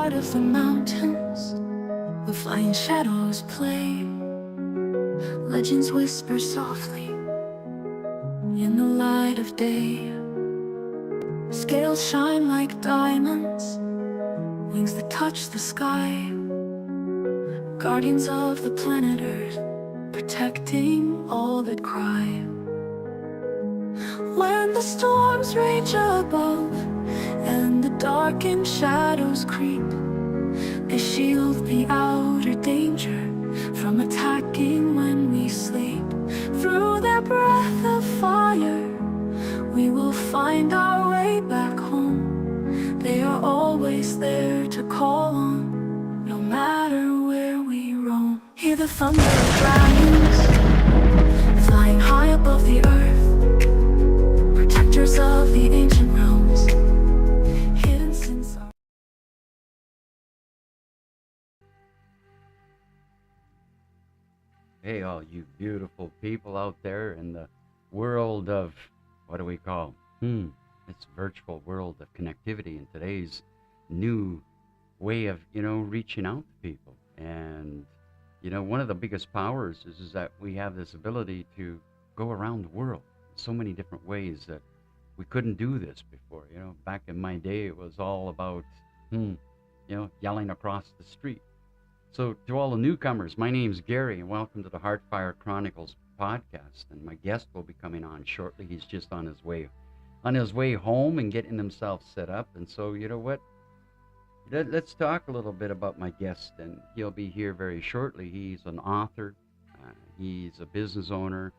heart of the mountains, where flying shadows play. Legends whisper softly in the light of day. Scales shine like diamonds, wings that touch the sky. Guardians of the planet Earth, protecting all that cry. When the storms rage above and the darkened shadows creep, they shield the outer danger from attacking when we sleep. Through their breath of fire, we will find our way back home. They are always there to call on, no matter where we roam. Hear the thunder of dragons flying high above the earth, protectors of the ancient realms, hidden since our... Hey, all you beautiful people out there in the world of, what do we call? It's virtual world of connectivity in today's new way of, reaching out to people. And, one of the biggest powers is that we have this ability to go around the world in so many different ways that we couldn't do this before. Back in my day, it was all about, yelling across the street. So to all the newcomers, my name's Gary, and welcome to the Heartfire Chronicles podcast. And my guest will be coming on shortly. He's just on his way home and getting himself set up. And so, you know what? Let's talk a little bit about my guest, and he'll be here very shortly. He's an author. He's a business owner.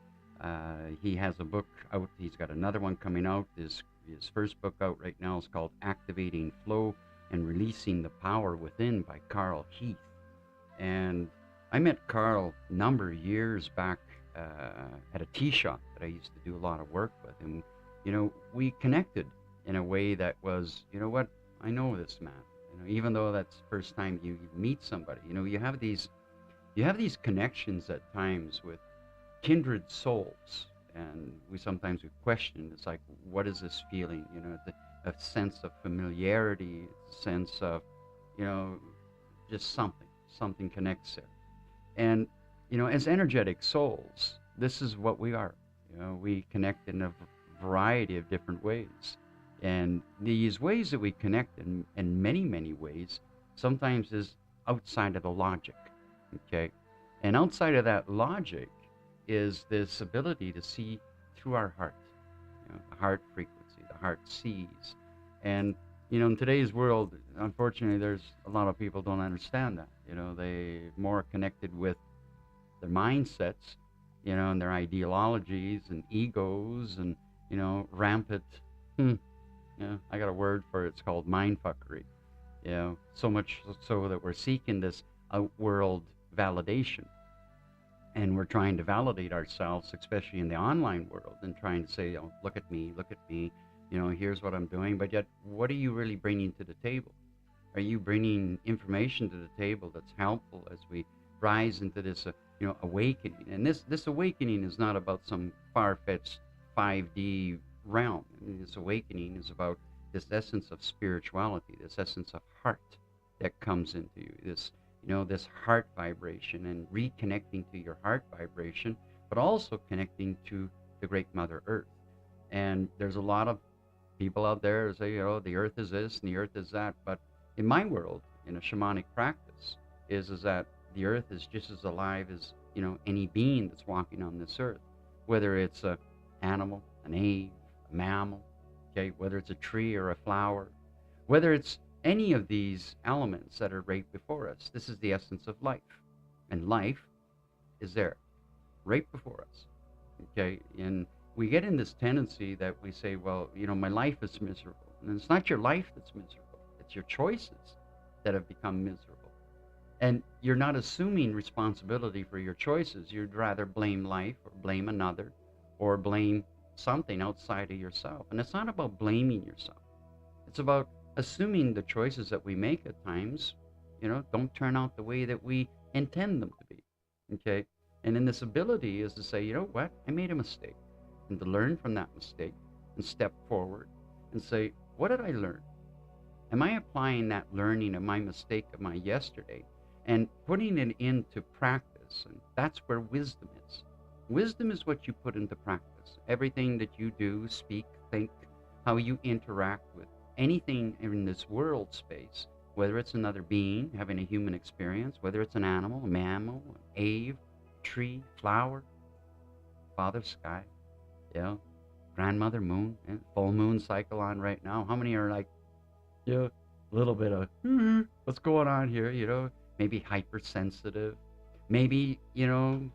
He has a book out. He's got another one coming out. His first book out right now is called Activating Flow and Releasing the Power Within by Carl Heath. And I met Carl a number of years back at a tea shop that I used to do a lot of work with. And, we connected in a way that was, I know this man. Even though that's the first time you meet somebody, you have these connections at times with kindred souls. And we sometimes question, it's like, what is this feeling? A sense of familiarity, a sense of, just something connects there. And, as energetic souls, this is what we are. We connect in a variety of different ways. And these ways that we connect in many, many ways, sometimes is outside of the logic, okay? And outside of that logic is this ability to see through our heart, the heart frequency, the heart sees. And in today's world, unfortunately, there's a lot of people don't understand that. They more connected with their mindsets, and their ideologies and egos and, rampant, I got a word for it. It's called mindfuckery. So much so that we're seeking this outworld validation. And we're trying to validate ourselves, especially in the online world, and trying to say, look at me, here's what I'm doing. But yet, what are you really bringing to the table? Are you bringing information to the table that's helpful as we rise into this, awakening? And this awakening is not about some far-fetched 5D realm. This awakening is about this essence of spirituality, this essence of heart that comes into you, this heart vibration, and reconnecting to your heart vibration, but also connecting to the great Mother Earth. And there's a lot of people out there who say, the earth is this and the earth is that. But in my world, in a shamanic practice, is that the earth is just as alive as, any being that's walking on this earth, whether it's a animal, an ape, a mammal, okay, whether it's a tree or a flower, whether it's any of these elements that are right before us. This is the essence of life. And life is there, right before us, okay? And we get in this tendency that we say, well, my life is miserable. And it's not your life that's miserable. It's your choices that have become miserable. And you're not assuming responsibility for your choices. You'd rather blame life or blame another or blame something outside of yourself. And it's not about blaming yourself. It's about assuming the choices that we make at times, don't turn out the way that we intend them to be, okay? And in this ability is to say, you know what, I made a mistake. And to learn from that mistake and step forward and say, what did I learn? Am I applying that learning of my mistake of my yesterday and putting it into practice? And that's where wisdom is. Wisdom is what you put into practice. Everything that you do, speak, think, how you interact with anything in this world space, whether it's another being having a human experience, whether it's an animal, a mammal, an ave, tree, flower, father sky, grandmother moon, and full moon cycle on right now. How many are like, a little bit of, what's going on here, maybe hypersensitive, maybe,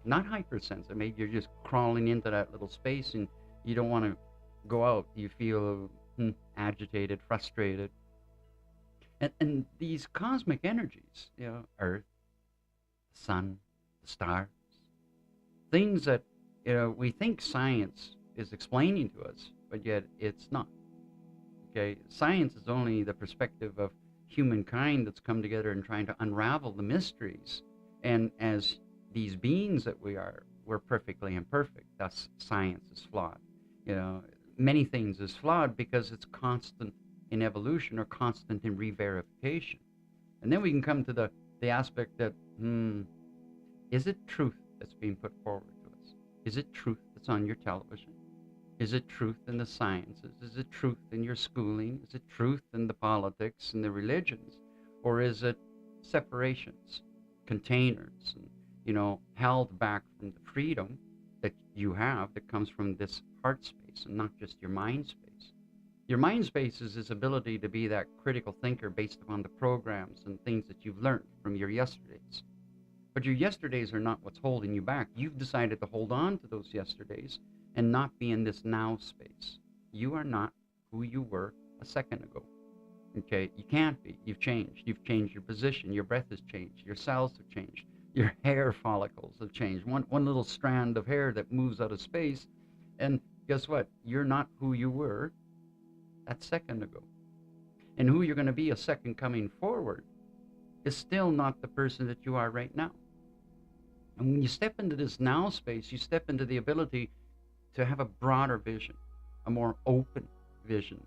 not hypersensitive, maybe you're just crawling into that little space and you don't want to go out. You feel agitated, frustrated. And these cosmic energies, Earth, the sun, the stars, things that, we think science is explaining to us, but yet it's not. Okay, science is only the perspective of humankind that's come together and trying to unravel the mysteries. And as these beings that we are, we're perfectly imperfect. Thus, science is flawed. Many things is flawed because it's constant in evolution or constant in re-verification. And then we can come to the aspect that, is it truth that's being put forward to us? Is it truth that's on your television? Is it truth in the sciences? Is it truth in your schooling? Is it truth in the politics and the religions? Or is it separations, containers, and, held back from the freedom that you have that comes from this heart space and not just your mind space? Your mind space is this ability to be that critical thinker based upon the programs and things that you've learned from your yesterdays. But your yesterdays are not what's holding you back. You've decided to hold on to those yesterdays and not be in this now space. You are not who you were a second ago. Okay, you can't be. You've changed. You've changed your position. Your breath has changed. Your cells have changed. Your hair follicles have changed. One little strand of hair that moves out of space, and guess what? You're not who you were that second ago. And who you're going to be a second coming forward is still not the person that you are right now. And when you step into this now space, you step into the ability to have a broader vision, a more open vision,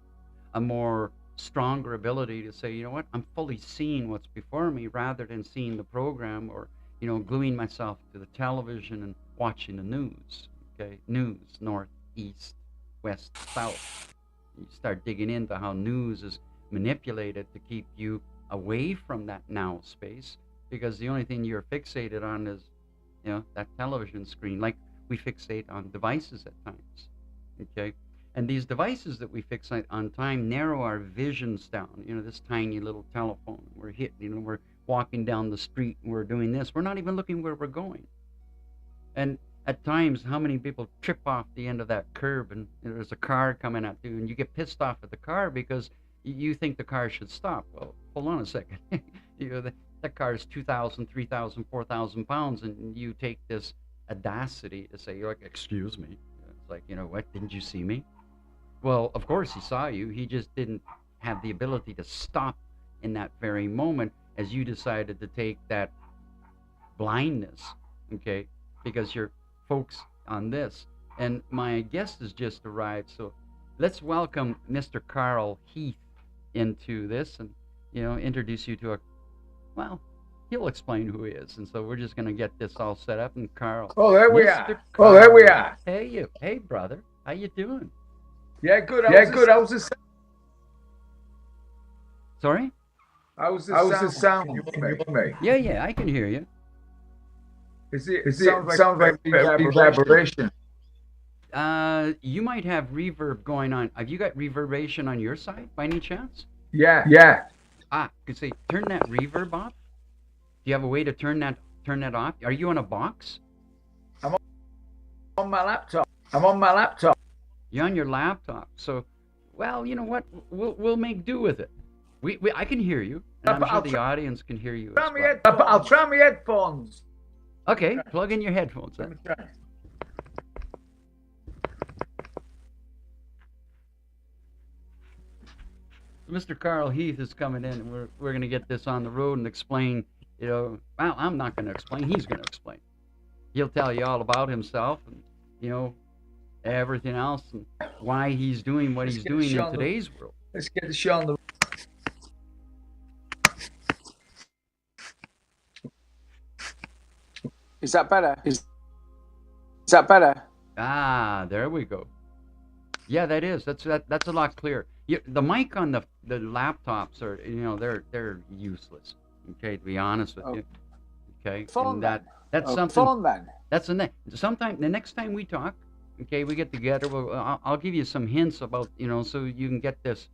a more stronger ability to say, I'm fully seeing what's before me rather than seeing the program or, gluing myself to the television and watching the news. Okay, news, north, east, west, south. You start digging into how news is manipulated to keep you away from that now space, because the only thing you're fixated on is, that television screen. Like, we fixate on devices at times, okay? And these devices that we fixate on time narrow our visions down. This tiny little telephone, we're hitting, we're walking down the street and we're doing this. We're not even looking where we're going. And at times, how many people trip off the end of that curb and there's a car coming at you and you get pissed off at the car because you think the car should stop. Well, hold on a second. That car is 2,000, 3,000, 4,000 pounds, and you take this audacity to say, you're like, excuse me. It's like, what, didn't you see me? Well, of course he saw you. He just didn't have the ability to stop in that very moment as you decided to take that blindness, okay, because you're focused on this. And my guest has just arrived, so let's welcome Mr. Carl Heath into this and, introduce you to he'll explain who he is. And so we're just going to get this all set up. And Carl. Oh, there we are. Carl, oh, there we are. Hey, brother. How you doing? Yeah, good. How's the sound? Sorry? How's the sound? You hear me? Yeah, I can hear you. It sounds like reverberation. You might have reverb going on. Have you got reverberation on your side by any chance? Yeah. Could say turn that reverb off. Do you have a way to turn that off? Are you on a box? I'm on my laptop. You're on your laptop. So, well, you know what? We'll make do with it. I can hear you, and I'm sure the audience can hear you as well. I'll try my headphones. Okay, plug in your headphones then. Mr. Carl Heath is coming in, and we're going to get this on the road and explain, well, I'm not going to explain, he's going to explain. He'll tell you all about himself and, everything else and why he's doing what he's doing in today's world. Let's get the show on the Is that better? Is that better? Ah, there we go. Yeah, that is. That's a lot clearer. The mic on the laptops are, they're useless. Okay, to be honest with you. Okay, Phone and then. that's something. Phone then. That's sometime the next time we talk. Okay, we get together. I'll give you some hints about, so you can get this,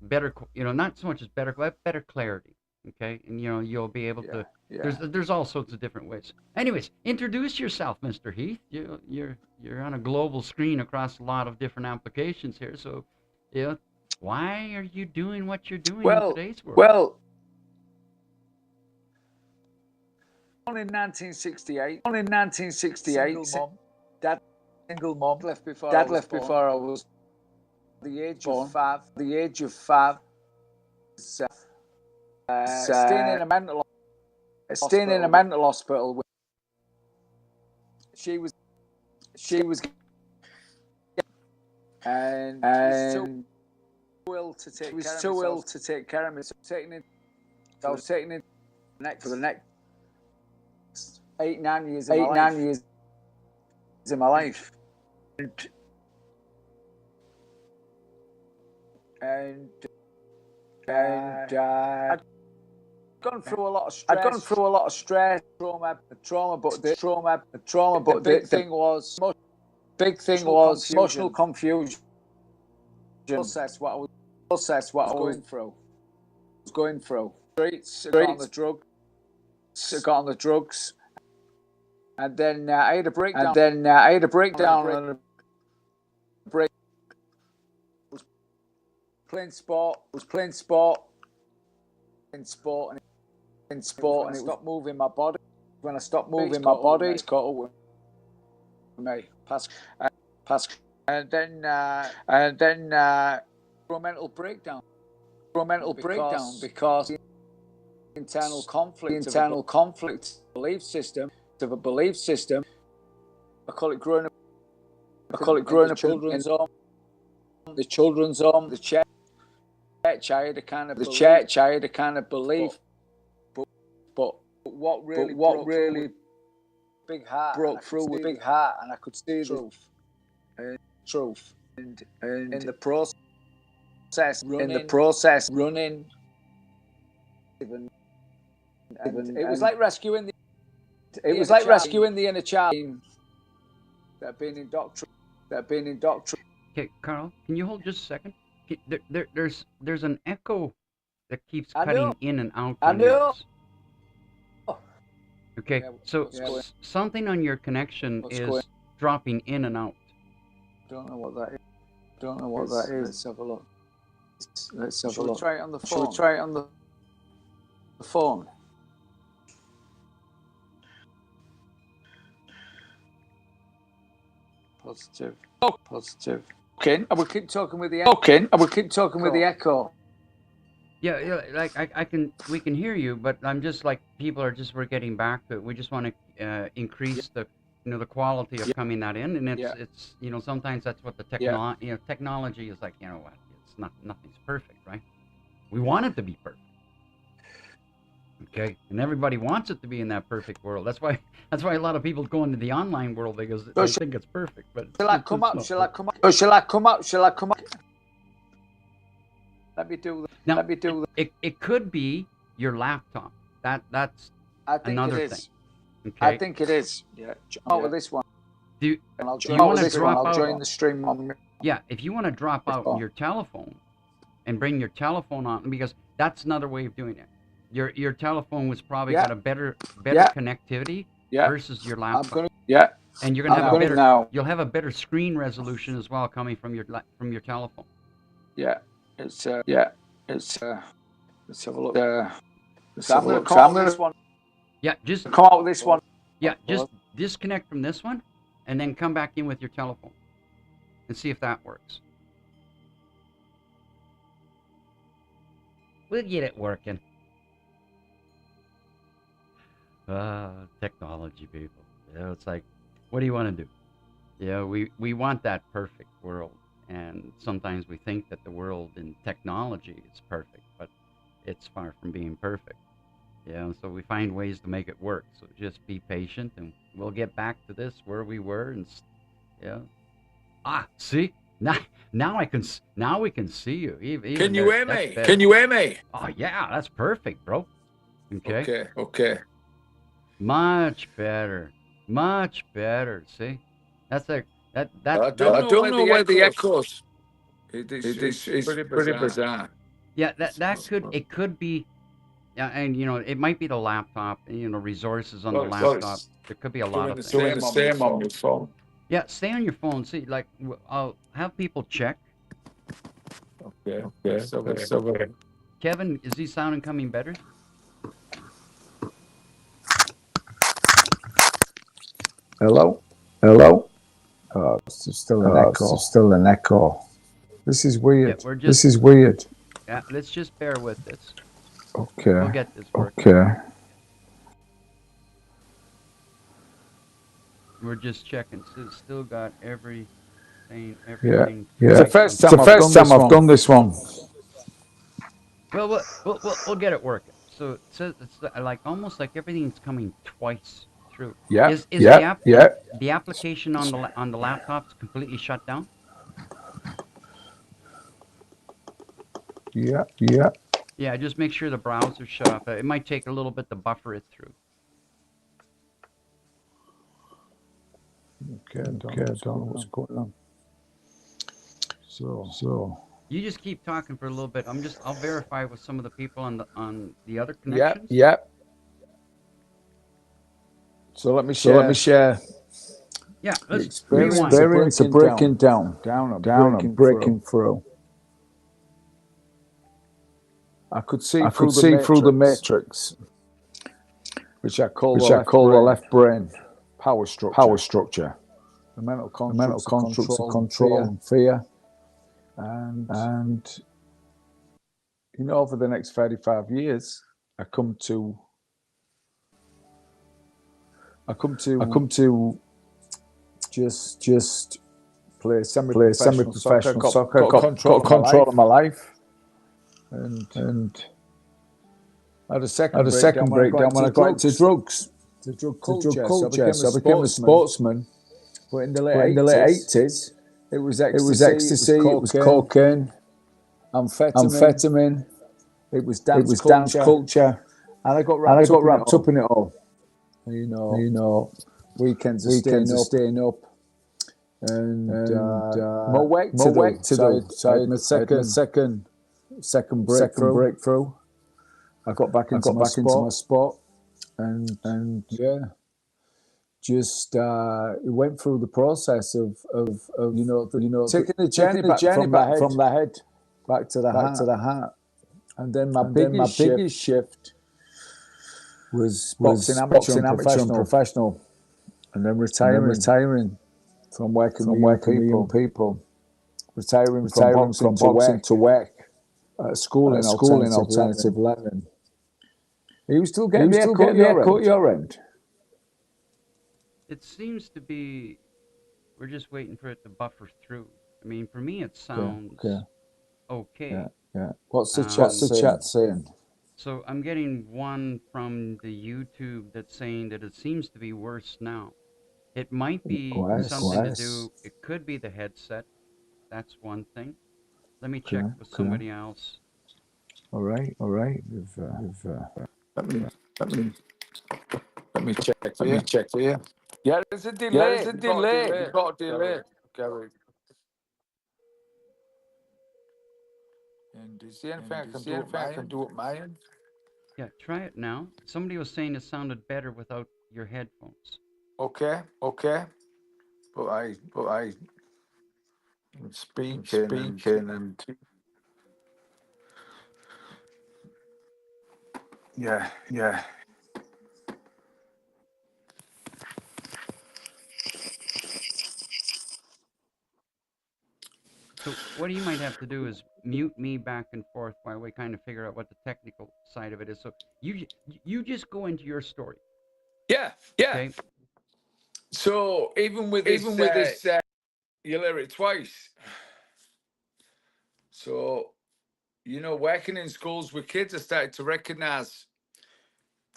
better, not so much as better, but better clarity. Okay, and you'll be able to. Yeah. There's all sorts of different ways. Anyways, introduce yourself, Mr. Heath. You're on a global screen across a lot of different applications here. So, why are you doing what you're doing in today's world? Well, born in 1968. Born in 1968. Single mom. Dad left before I was the age of 5. The age of 5. Staying in a mental hospital. She was, and too ill to take care of me. So I was taken in for the next 8-9 years of my life. And I'd gone through a lot of stress. Trauma, but the big thing was emotional confusion. Process what I was going through. Streets, got on the drugs, and then I had a breakdown. Playing sport, and it stopped moving my body. When I stopped moving my body, it's caught up with me. And then through a mental breakdown. Because the internal conflict belief system. I call it growing up. The children's home, the church. I had a kind of belief, but what really big heart broke through with big heart, and I could see the truth, and in the process running, even it was like rescuing the inner child that had been indoctrinated. Okay, Carl, can you hold just a second? There's an echo that keeps cutting in and out. I know. Okay, so something on your connection is dropping in and out. Don't know what that is. Let's have a look. Shall we try it on the phone? Positive. Okay, I will keep talking with the echo. Yeah, like we can hear you, but I'm just like we're getting back to it. We just want to increase the the quality of coming that in, and it's sometimes that's what the technology is like. What, it's nothing's perfect, right? We want it to be perfect. Okay, and everybody wants it to be in that perfect world. That's why a lot of people go into the online world because they think it's perfect. But shall I come up? Let me do that. It could be your laptop. That's another thing. Okay. I think it is. Yeah. With this one. I'll join the stream on. Yeah, if you want to drop out your telephone and bring your telephone on, because that's another way of doing it. Your telephone was probably got a better connectivity versus your laptop. And you're gonna have you'll have a better screen resolution as well coming from your telephone. Yeah, let's have a look. I'm gonna come out with this one. Yeah, just come out with this one. Yeah, just disconnect from this one, and then come back in with your telephone, and see if that works. We'll get it working. Technology, people. It's like, what do you want to do? We want that perfect world, and sometimes we think that the world in technology is perfect, but it's far from being perfect. Yeah, so we find ways to make it work. So just be patient, and we'll get back to this where we were. Yeah. See, now now we can see you. Even Can you hear that's me? better. Can you hear me? Oh yeah, that's perfect, bro. Okay. Okay. Much better. Much better. See, that's a that that I that. don't know where the echoes. It's pretty bizarre. Yeah, it could be. Yeah, and it might be the laptop. Resources on the laptop. There could be a lot of things. Doing the same on your phone. Yeah, stay on your phone. See, like I'll have people check. Okay. So, Kevin, is he sounding coming better? Hello? Still an echo. This is weird. Yeah, this is weird. Yeah, let's just bear with this. Okay. We'll get this working. Okay. We're just checking. Still got everything. Yeah. It's the first time I've done this one. Well, we'll get it working. So it says it's like almost like everything's coming twice through. Yeah. Is Yeah. the application on the laptop's completely shut down? Yeah. Yeah, just make sure the browser's shut off. It might take a little bit to buffer it through. Okay, I don't know what's going on. So. You just keep talking for a little bit. I'll verify with some of the people on the other connections. Yeah. So let me share. Yeah, let's experience of breaking down and breaking through. I could see through the matrix, which I call the left brain power structure. The mental constructs of control and fear. And over the next 35 years, I come to just play semi-professional soccer. Got control of my life, and I had a second breakdown when I got into drugs. The drug culture. So I became a sportsman. But in the late 80s, it was ecstasy, it was cocaine, amphetamine. It was dance culture, and I got wrapped up in it all. Weekends of staying up, and more work to do. So I had my second breakthrough. I got back into my sport, and yeah. Just it went through the process of taking the journey back from the head back to the heart, and then my biggest shift was boxing amateur and professional, and then retiring from working with people, retiring from boxing to work at school in alternative learning. Are you still getting the echo at your end? It seems to be, we're just waiting for it to buffer through. I mean, for me, it sounds okay. Yeah. What's the chat saying? So I'm getting one from the YouTube that's saying that it seems to be worse now. It might be something to do, it could be the headset. That's one thing. Let me check with somebody else. All right. Let me check for you. Yeah, there's a delay. You've got a delay, Gary. And is there anything I can do at my end? Yeah, try it now. Somebody was saying it sounded better without your headphones. Okay. But I speaking and yeah. So what you might have to do is mute me back and forth while we kind of figure out what the technical side of it is. So you just go into your story. Yeah. Okay? So even with this, you'll hear it twice. So, working in schools with kids, I started to recognize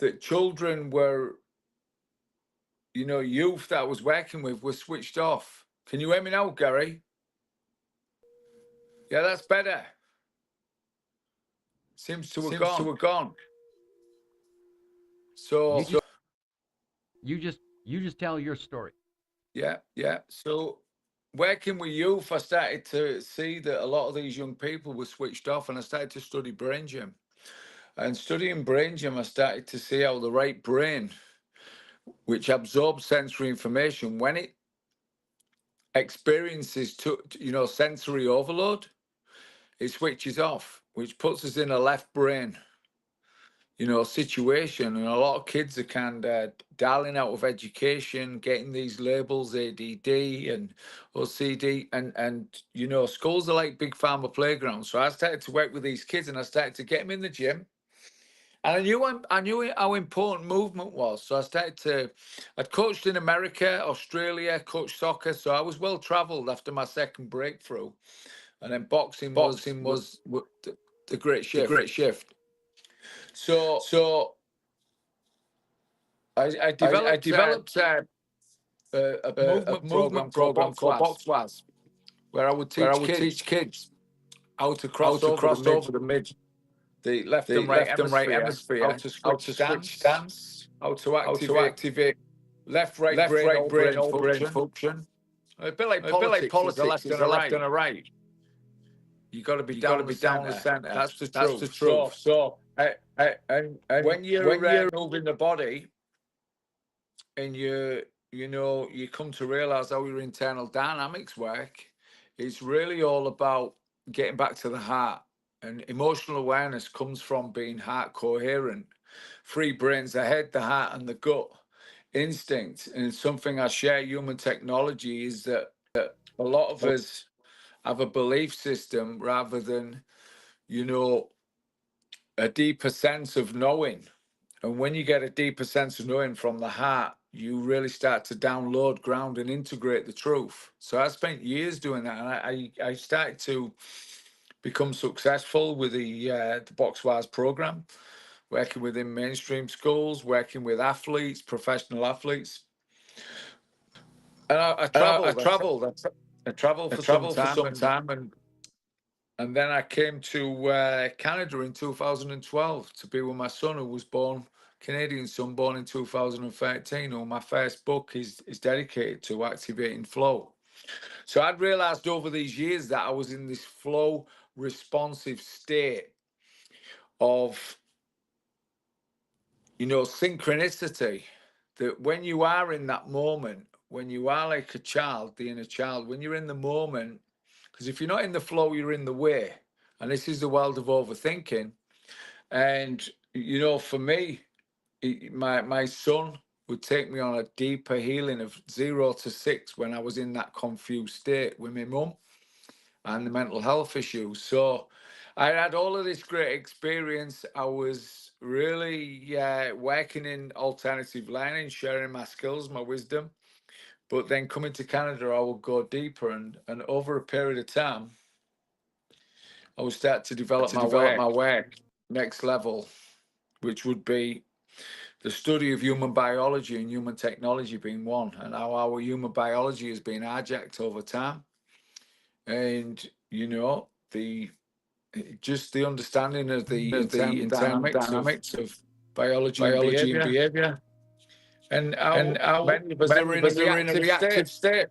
that children were, you know, youth that I was working with were switched off. Can you hear me now, Gary? Yeah, that's better. Seems to have gone. So You just tell your story. yeah. So working with youth, I started to see that a lot of these young people were switched off, and I started to study brain gym. And studying brain gym, I started to see how the right brain, which absorbs sensory information, when it experiences sensory overload, it switches off, which puts us in a left brain, situation. And a lot of kids are kind of dialing out of education, getting these labels ADD and OCD, and schools are like big pharma playgrounds. So I started to work with these kids, and I started to get them in the gym. And I knew how important movement was. So I'd coached in America, Australia, coached soccer. So I was well traveled after my second breakthrough. And then boxing was the great shift. So I developed a movement program called BoxWaz, where I would teach kids how to cross over the left and right hemisphere, how to switch stance, how to activate left right brain all brain function. A bit like politics, there's a left and a right. You got to be down the center. That's the truth. So and when you're moving the body, and you come to realize how your internal dynamics work, it's really all about getting back to the heart. And emotional awareness comes from being heart coherent. Three brains: the head, the heart, and the gut instinct. And something I share human technology is that a lot of us have a belief system rather than, a deeper sense of knowing. And when you get a deeper sense of knowing from the heart, you really start to download, ground, and integrate the truth. So I spent years doing that, and I started to become successful with the BoxWise program, working within mainstream schools, working with athletes, professional athletes. And I traveled. I traveled for some time, and then I came to Canada in 2012 to be with my son, who was born, Canadian son, born in 2013, who my first book is dedicated to, Activating Flow. So I'd realized over these years that I was in this flow responsive state of, synchronicity, that when you are in that moment, when you are like a child, the inner child, when you're in the moment, because if you're not in the flow, you're in the way. And this is the world of overthinking. And, for me, my son would take me on a deeper healing of 0 to 6 when I was in that confused state with my mum and the mental health issues. So I had all of this great experience. I was really working in alternative learning, sharing my skills, my wisdom. But then coming to Canada, I would go deeper, and over a period of time, I would start to develop my work next level, which would be the study of human biology and human technology being one, and how our human biology has been hijacked over time. And the understanding of the internal dynamics of biology and behavior, and how many of us are in a reactive state.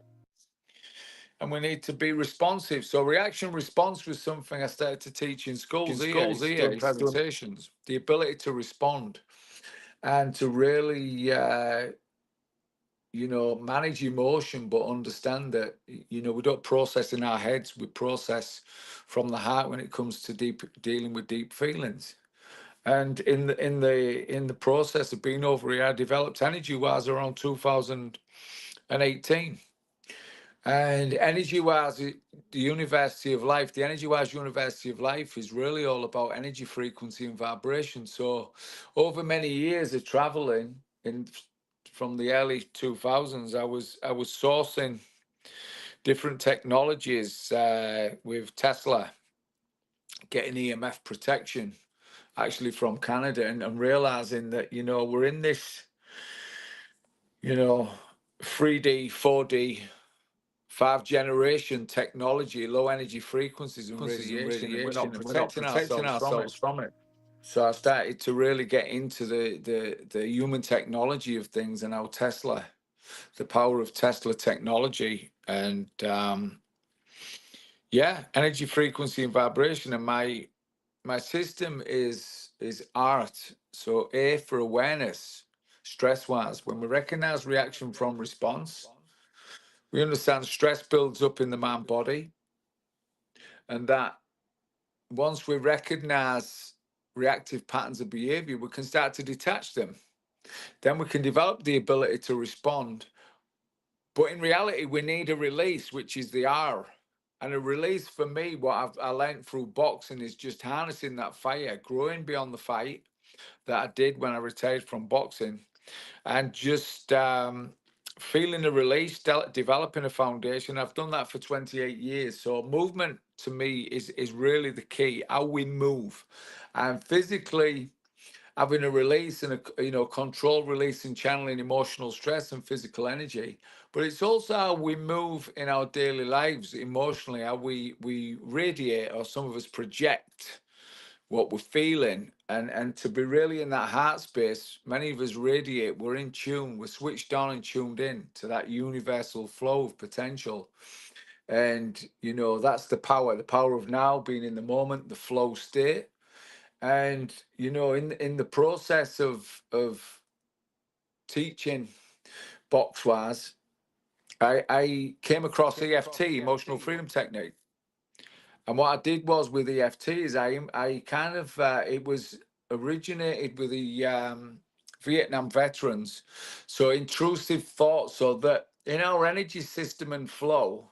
And we need to be responsive. So reaction response was something I started to teach in schools here, presentations, the ability to respond and to really, manage emotion, but understand that, we don't process in our heads, we process from the heart when it comes to dealing with deep feelings. And in the process of being over here, I developed Energy Wise around 2018. And Energy Wise, the University of Life, the Energy Wise University of Life is really all about energy, frequency, and vibration. So over many years of traveling from the early 2000s, I was sourcing different technologies with Tesla, getting EMF protection, actually from Canada, and realizing that, we're in this, 3D, 4D, 5th generation technology, low energy frequencies and radiation, and we're not protecting ourselves from it. So I started to really get into the human technology of things, and how the power of Tesla technology, and energy, frequency, and vibration. And my system is art. So A for awareness, stress wise. When we recognize reaction from response, we understand stress builds up in the mind body, and that once we recognize reactive patterns of behavior, we can start to detach them. Then we can develop the ability to respond. But in reality, we need a release, which is the R. And a release for me, what I learned through boxing, is just harnessing that fire, growing beyond the fight that I did when I retired from boxing, and just feeling the release, developing a foundation. I've done that for 28 years. So movement to me is really the key, how we move. And physically, having a release and control, release, and channeling emotional stress and physical energy. But it's also how we move in our daily lives emotionally, how we radiate, or some of us project what we're feeling, and to be really in that heart space. Many of us radiate, we're in tune, we're switched on and tuned in to that universal flow of potential. And that's the power of now, being in the moment, the flow state. And in the process of teaching box wise, I came across EFT, emotional freedom technique. And what I did was, with EFT, is I kind of it was originated with the Vietnam veterans. So intrusive thoughts, so that in our energy system and flow,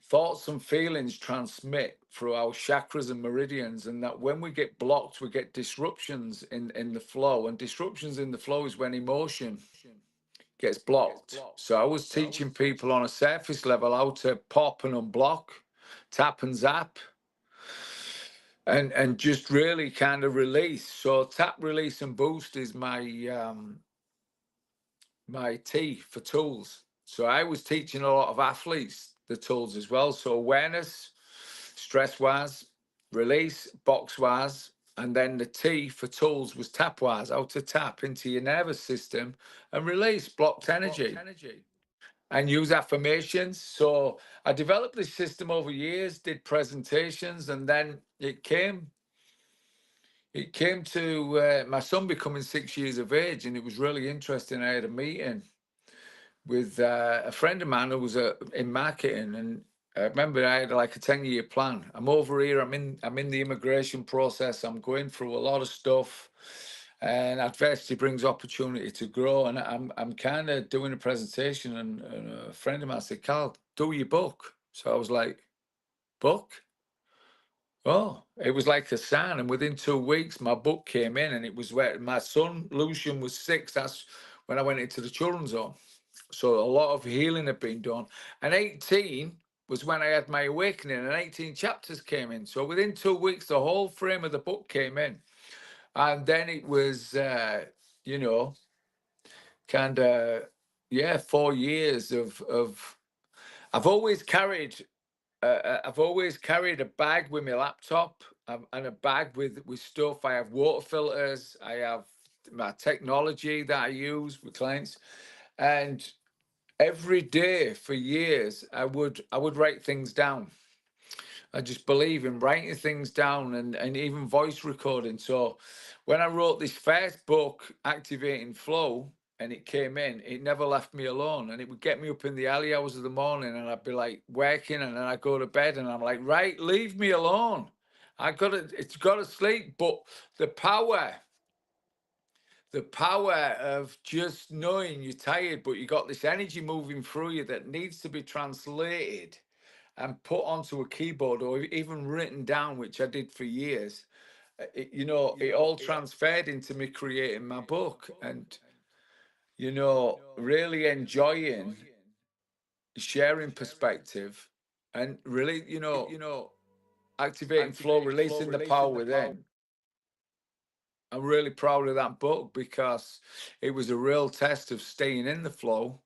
thoughts and feelings transmit through our chakras and meridians, and that when we get blocked, we get disruptions in the flow. And disruptions in the flow is when emotion gets blocked. So I was teaching people on a surface level how to pop and unblock, tap and zap, and just really kind of release. So tap, release, and boost is my T for tools. So I was teaching a lot of athletes the tools as well. So awareness, stress wise, release, box wise, and then the T for tools was tap wise, how to tap into your nervous system and release blocked energy. And use affirmations. So I developed this system over years, did presentations, and then it came to my son becoming 6 years of age, and it was really interesting. I had a meeting with a friend of mine who was in marketing, and I remember I had like a 10-year plan. I'm over here. I'm in the immigration process. I'm going through a lot of stuff, and adversity brings opportunity to grow. And I'm kind of doing a presentation, and a friend of mine said, "Carl, do your book." So I was like, "Book?" Oh, it was like a sign. And within 2 weeks, my book came in, and it was where my son Lucian was 6. That's when I went into the children's home. So a lot of healing had been done. And 18 was when I had my awakening, and 18 chapters came in. So within 2 weeks, the whole frame of the book came in. And then it was, kind of, 4 years of, I've always carried a bag with my laptop, and a bag with stuff. I have water filters. I have my technology that I use with clients. And every day for years, I would write things down. I just believe in writing things down, and even voice recording. So when I wrote this first book, Activating Flow, and it came in, it never left me alone. And it would get me up in the early hours of the morning, and I'd be like working, and then I'd go to bed, and I'm like, right, leave me alone. It's got to sleep. But the power of just knowing you're tired, but you got this energy moving through you that needs to be translated and put onto a keyboard, or even written down, which I did for years. It all transferred into me creating my book, and really enjoying sharing perspective, and really, activating flow, releasing the power within. I'm really proud of that book because it was a real test of staying in the flow,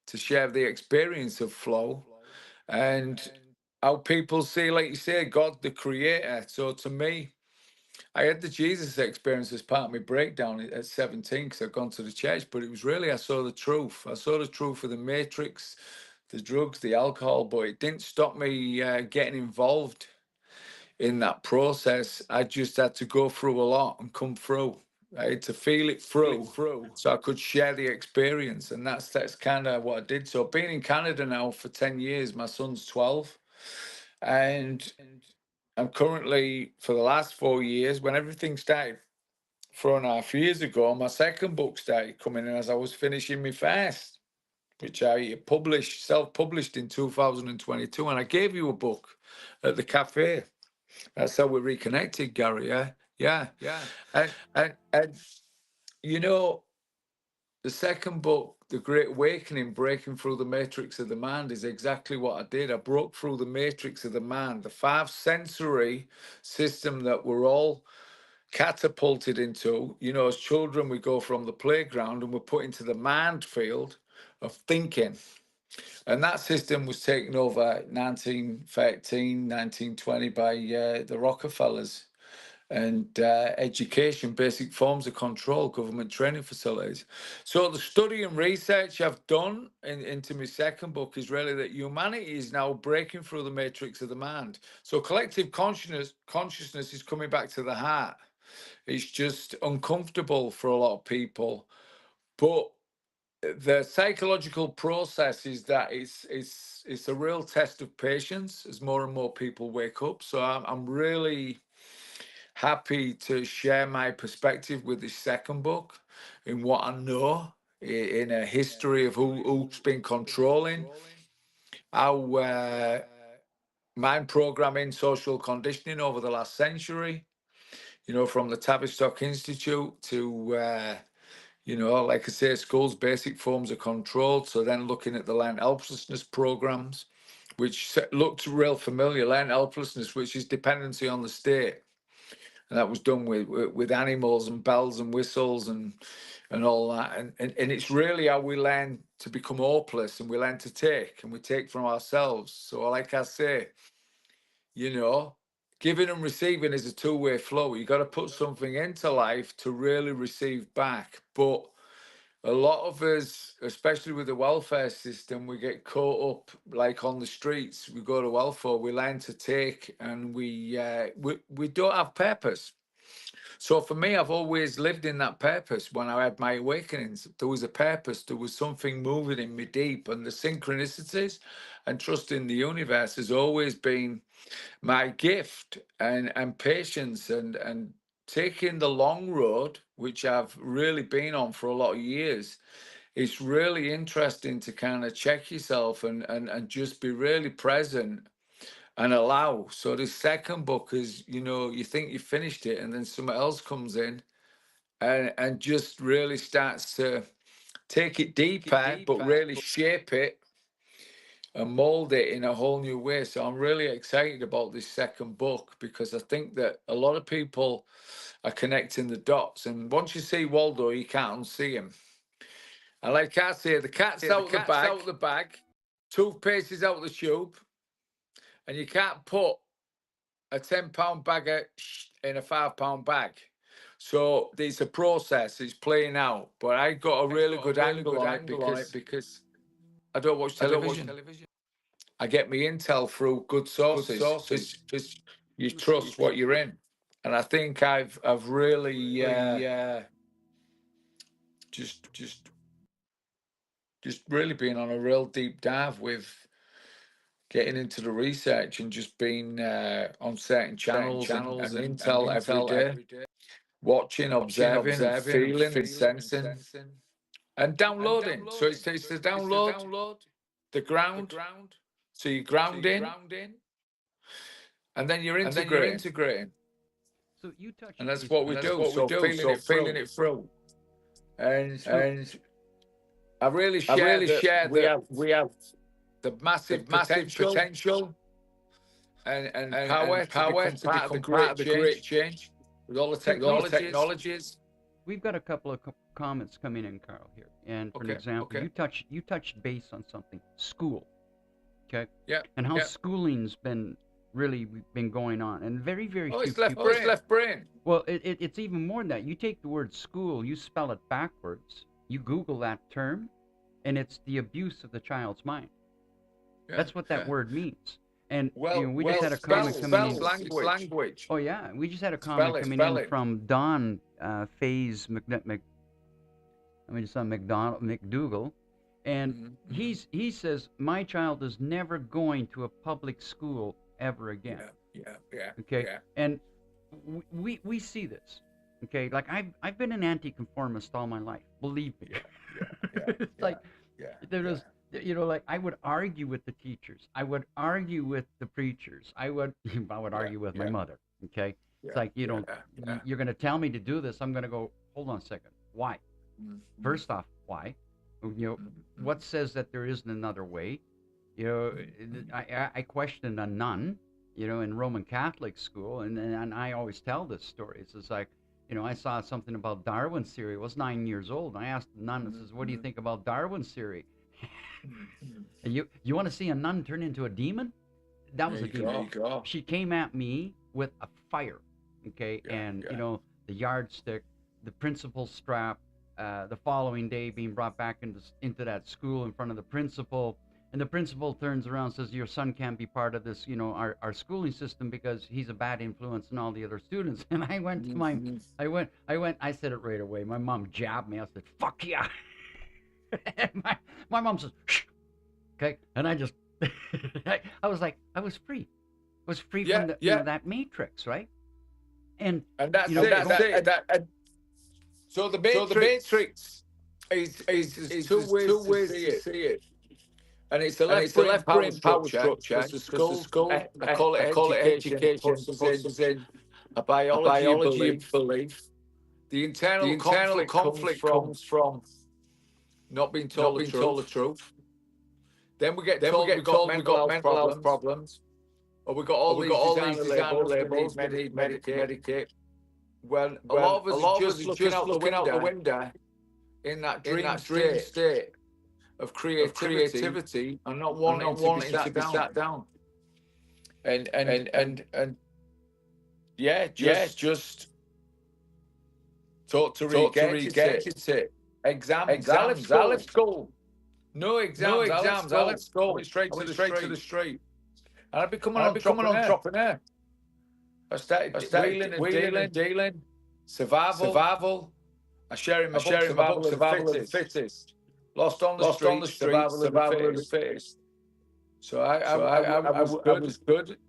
to share the experience of flow, and how people see, like you say, God the creator. So to me, I had the Jesus experience as part of my breakdown at 17 because I'd gone to the church, but it was really, I saw the truth. I saw the truth of the matrix, the drugs, the alcohol, but it didn't stop me getting involved in that process. I just had to go through a lot and come through. I had to feel it through so I could share the experience. And that's kind of what I did. So I've been in Canada now for 10 years. My son's 12. And I'm currently, for the last 4 years, when everything started 4.5 years ago, my second book started coming in as I was finishing my first, which I published, self-published in 2022. And I gave you a book at the cafe. That's how we reconnected, Gary. Yeah. And you know, the second book, The Great Awakening, Breaking Through the Matrix of the Mind, is exactly what I did. I broke through the matrix of the mind, the 5 sensory system that we're all catapulted into. You know, as children, we go from the playground and we're put into the mind field of thinking. And that system was taken over 1913, 1920 by the Rockefellers, and education, basic forms of control, government training facilities. So the study and research I've done into my second book is really that humanity is now breaking through the matrix of the mind. So collective consciousness is coming back to the heart. It's just uncomfortable for a lot of people, but the psychological process is that it's a real test of patience as more and more people wake up. So I'm really happy to share my perspective with this second book in what I know, in a history of who's been controlling, how mind programming, social conditioning over the last century, you know, from the Tavistock Institute to, you know, like I say, schools, basic forms of control. So then looking at the learned helplessness programs, which looked real familiar, learned helplessness, which is dependency on the state. And that was done with animals and bells and whistles and all that. And it's really how we learn to become hopeless, and we learn to take, and we take from ourselves. So like I say, you know, giving and receiving is a two-way flow. You got to put something into life to really receive back. But a lot of us, especially with the welfare system, we get caught up like on the streets. We go to welfare, we learn to take, and we don't have purpose. So for me, I've always lived in that purpose. When I had my awakenings, there was a purpose. There was something moving in me deep, and the synchronicities and trust in the universe has always been my gift, and patience and taking the long road, which I've really been on for a lot of years. It's really interesting to kind of check yourself and just be really present and allow. So the second book is, you know, you think you finished it, and then something else comes in and just really starts to take it deeper, but really shape it and mold it in a whole new way. So I'm really excited about this second book because I think that a lot of people are connecting the dots. And once you see Waldo, you can't unsee him. And like I say, the cat's out the bag, toothpaste is out the tube, and you can't put a £10 bag in a £5 bag. So it's a process, it's playing out. But I got a really good angle on it because I don't watch television. I get my intel through good sources. Just you trust what you're in, and I think I've really just really been on a real deep dive with getting into the research and just being on certain channels and intel every day, watching, observing, and feeling and sensing and downloading. So it's to download the ground. So you ground in, and then you're integrating. So you touched And that's base what we on do. So feeling it through. And I really share that we have the massive potential and power to become part of the great change. technologies. We've got a couple of comments coming in, Carl, here. And for an example, you touched base on something, school, okay? Yeah. And how schooling's been going on, and very few it's people. left brain. Well, it's even more than that. You take the word school, you spell it backwards, you Google that term, and it's the abuse of the child's mind. Yeah, that's what that word means. And we just had a comment coming in. Language. Oh yeah, we just had a comment coming in from Don Faze McDougal, and he says my child is never going to a public school ever again. Yeah. Okay. Yeah. And we see this. Okay, like I've been an anti-conformist all my life. Believe me. It's like there was. Like I would argue with the teachers. I would argue with the preachers. I would argue with my mother. Okay. It's like, you're going to tell me to do this. I'm going to go, hold on a second. Why? First off, why? What says that there isn't another way? I questioned a nun, in Roman Catholic school. And I always tell this story. It's just like, I saw something about Darwin's theory. I was 9 years old. And I asked the nun, I says, what do you think about Darwin's theory? You want to see a nun turn into a demon? That was a demon. She came at me with a fire, okay, the yardstick, the principal's strap. The following day, being brought back into that school in front of the principal, and the principal turns around and says, "Your son can't be part of this, our schooling system because he's a bad influence on all the other students." And I went to I said it right away. My mom jabbed me. I said, "Fuck yeah." my mom says, "Shh." Okay, and I just, I was like, I was free. I was free from that matrix, right? And that's it. So the matrix is two ways to see it. And it's the left brain power structure. The school, I call it education, puts in a biology belief. The internal conflict comes from not being told the truth. Then we get told we've got mental health problems. Or we've got all these designer labels, we need medicate. When a lot of us are just looking out the window in that dream state of creativity and not wanting to be sat down. And just taught to regurgitate. Exams. I left school. No exams. I left school. I went straight to the street. And I become an entrepreneur. I started wheeling and dealing. Survival. I share in my book, Survival of the Fittest. Lost on the street, Survival of the Fittest. So I was good.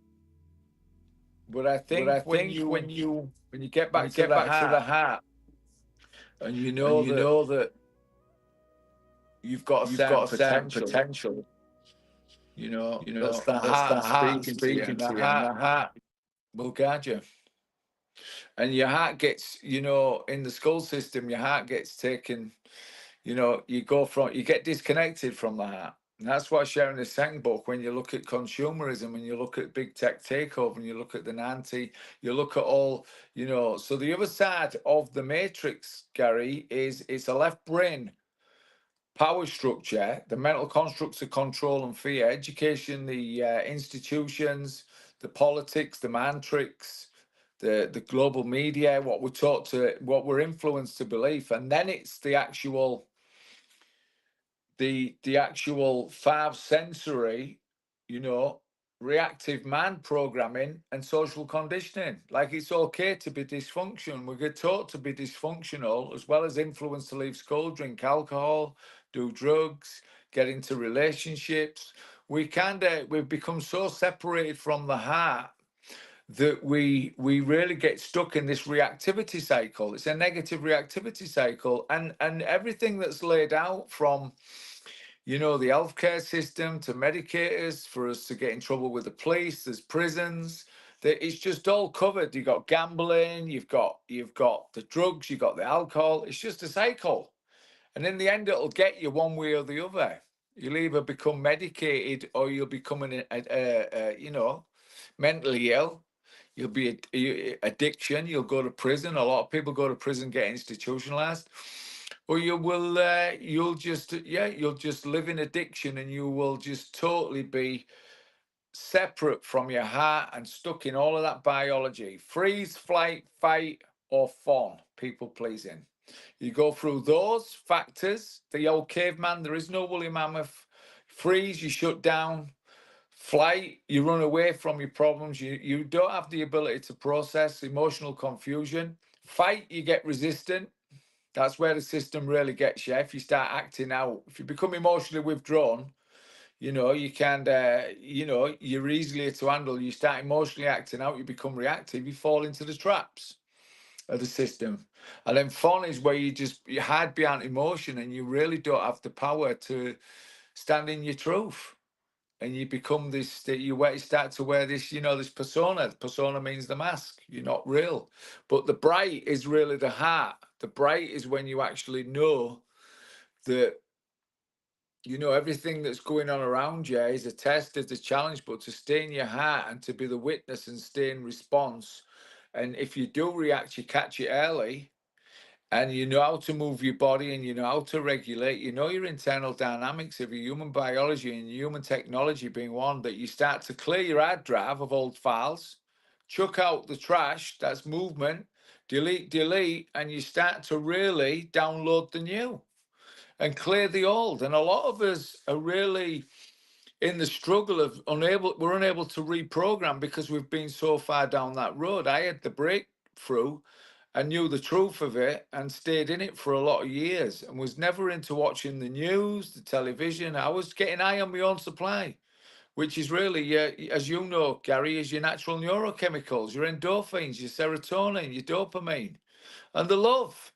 But I think when you get back to the heart, and you know that you've got a certain potential. That's the heart speaking to you. The heart will guide you. And your heart gets, in the school system, your heart gets taken, you get disconnected from the heart. And that's why I share in the second book, when you look at consumerism and you look at big tech takeover and you look at the Nanti, you look at all, so the other side of the matrix, Gary, is it's a left brain power structure, the mental constructs of control and fear, education, the institutions, the politics, the matrix, the global media, what we're taught to, what we're influenced to believe, and then it's the actual five sensory, reactive mind programming and social conditioning. Like, it's okay to be dysfunctional. We get taught to be dysfunctional, as well as influenced to leave school, drink alcohol, do drugs, get into relationships. We've become so separated from the heart that we really get stuck in this reactivity cycle. It's a negative reactivity cycle, and everything that's laid out from the healthcare system to medicators for us to get in trouble with the police, there's prisons, it's just all covered. You've got gambling, you've got the drugs, you've got the alcohol. It's just a cycle, and in the end it'll get you one way or the other. You'll either become medicated or you'll become mentally ill. You'll be addiction. You'll go to prison. A lot of people go to prison, get institutionalized, or you'll just live in addiction, and you will just totally be separate from your heart and stuck in all of that biology. Freeze, flight, fight, or fawn. People pleasing. You go through those factors. The old caveman. There is no woolly mammoth. Freeze, you shut down. Flight, you run away from your problems. You don't have the ability to process emotional confusion. Fight, you get resistant. That's where the system really gets you. If you start acting out, if you become emotionally withdrawn, you can, you're easier to handle. You start emotionally acting out, you become reactive, you fall into the traps of the system. And then fun is where you hide behind emotion, and you really don't have the power to stand in your truth. And you become this, you start to wear this, this persona. Persona means the mask. You're not real. But the bright is really the heart. The bright is when you actually know that, everything that's going on around you is a test, is a challenge, but to stay in your heart and to be the witness and stay in response. And if you do react, you catch it early, and you know how to move your body, and you know how to regulate, your internal dynamics of your human biology and human technology being one, that you start to clear your hard drive of old files, chuck out the trash, that's movement, delete, and you start to really download the new and clear the old. And a lot of us are really in the struggle of we're unable to reprogram because we've been so far down that road. I had the breakthrough and knew the truth of it and stayed in it for a lot of years and was never into watching the news, the television. I was getting high on my own supply, which is really, as you know, Gary, is your natural neurochemicals, your endorphins, your serotonin, your dopamine. And the love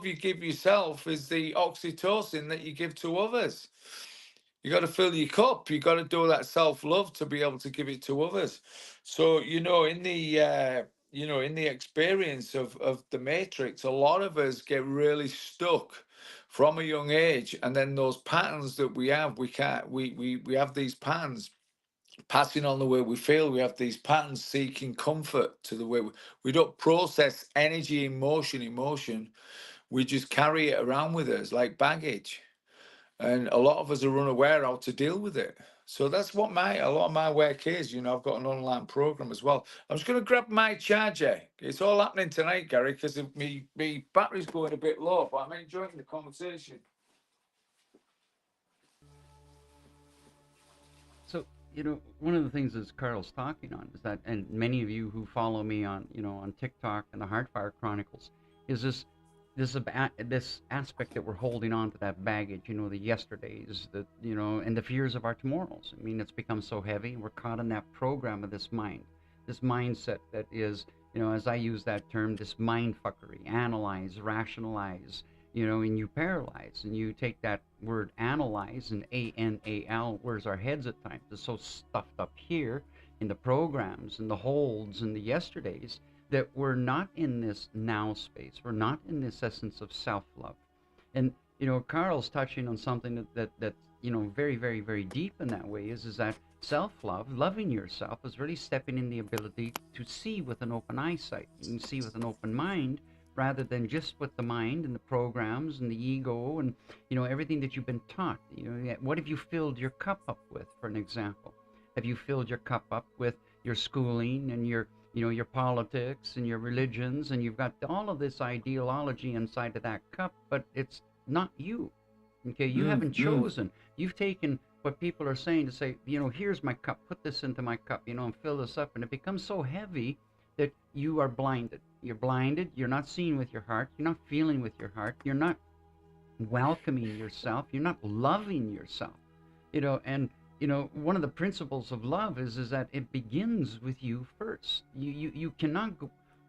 you give yourself is the oxytocin that you give to others. You got to fill your cup. You got to do that self-love to be able to give it to others. So, in the experience of the Matrix, a lot of us get really stuck from a young age. And then those patterns that we have, we have these patterns passing on the way we feel. We have these patterns seeking comfort to the way we don't process energy, emotion. We just carry it around with us like baggage. And a lot of us are unaware how to deal with it. So that's what a lot of my work is. I've got an online program as well. I'm just going to grab my charger. It's all happening tonight, Gary, because my battery's going a bit low, but I'm enjoying the conversation. So, one of the things that Carl's talking on is that, and many of you who follow me on, on TikTok and the Heartfire Chronicles, is this aspect that we're holding on to, that baggage, the yesterdays, and the fears of our tomorrows. I mean, it's become so heavy. We're caught in that program of this mindset that is, as I use that term, this mind fuckery, analyze, rationalize, and you paralyze, and you take that word analyze, and ANAL, where's our heads at times? It's so stuffed up here in the programs and the holds and the yesterdays that we're not in this now space. We're not in this essence of self-love. And, Carl's touching on something that's, very, very, very deep in that way is that self-love, loving yourself, is really stepping in the ability to see with an open eyesight and see with an open mind, rather than just with the mind and the programs and the ego and, everything that you've been taught. What have you filled your cup up with, for an example? Have you filled your cup up with your schooling and your politics and your religions, and you've got all of this ideology inside of that cup, but it's not you. Okay, you haven't chosen. You've taken what people are saying to say, here's my cup, put this into my cup, and fill this up, and it becomes so heavy that you are blinded. You're blinded. You're not seeing with your heart. You're not feeling with your heart. You're not welcoming yourself. You're not loving yourself. And one of the principles of love is that it begins with you first. You cannot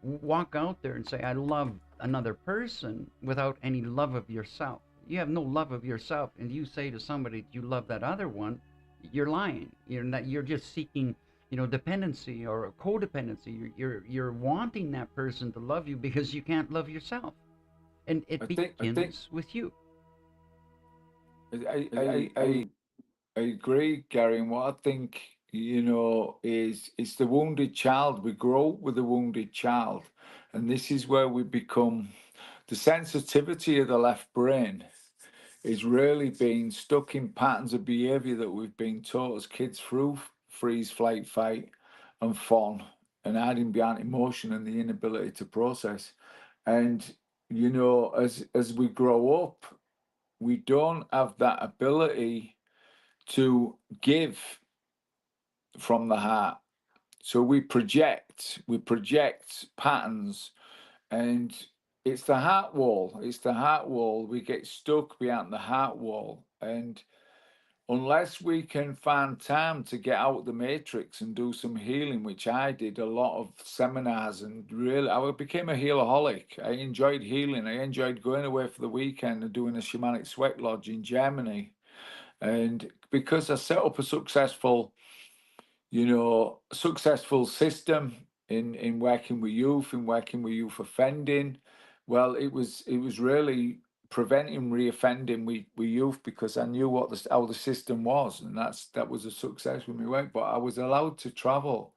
walk out there and say, I love another person without any love of yourself. You have no love of yourself, and you say to somebody, you love that other one, you're lying. You're just seeking, dependency or codependency. You're wanting that person to love you because you can't love yourself. And it begins with you. I agree, Gary. And what I think you know, is it's the wounded child. We grow up with a wounded child, and this is where we become the sensitivity of the left brain is really being stuck in patterns of behavior that we've been taught as kids through freeze, flight, fight, and fawn, and hiding behind emotion and the inability to process. And you know, as we grow up, we don't have that ability to give from the heart. So we project patterns, and it's the heart wall. It's the heart wall. We get stuck behind the heart wall. And unless we can find time to get out of the matrix and do some healing, which I did a lot of seminars, and really, I became a healaholic. I enjoyed healing. I enjoyed going away for the weekend and doing a shamanic sweat lodge in Germany. And because I set up a successful, you know, successful system in working with youth, in working with youth offending, well, it was really preventing reoffending with youth, because I knew what how the system was, and that was a success with my work. But I was allowed to travel,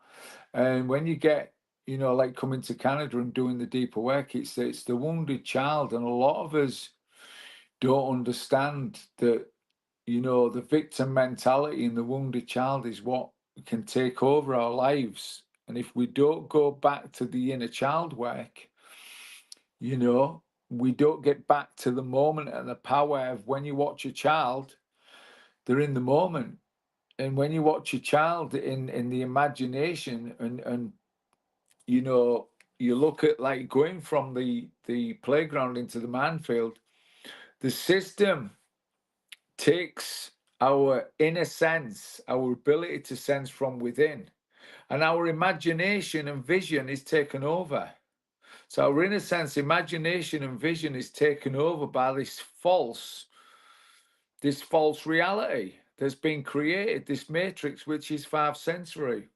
and when you get, you know, like coming to Canada and doing the deeper work, it's the wounded child, and a lot of us don't understand that, you know, the victim mentality in the wounded child is what can take over our lives. And if we don't go back to the inner child work, you know, we don't get back to the moment and the power of when you watch a child, they're in the moment. And when you watch a child in the imagination, and you know, you look at like going from the playground into the minefield, the system takes our inner sense, our ability to sense from within, and our imagination and vision is taken over. So our inner sense, imagination and vision is taken over by this false reality that's been created, this matrix, which is five sensory.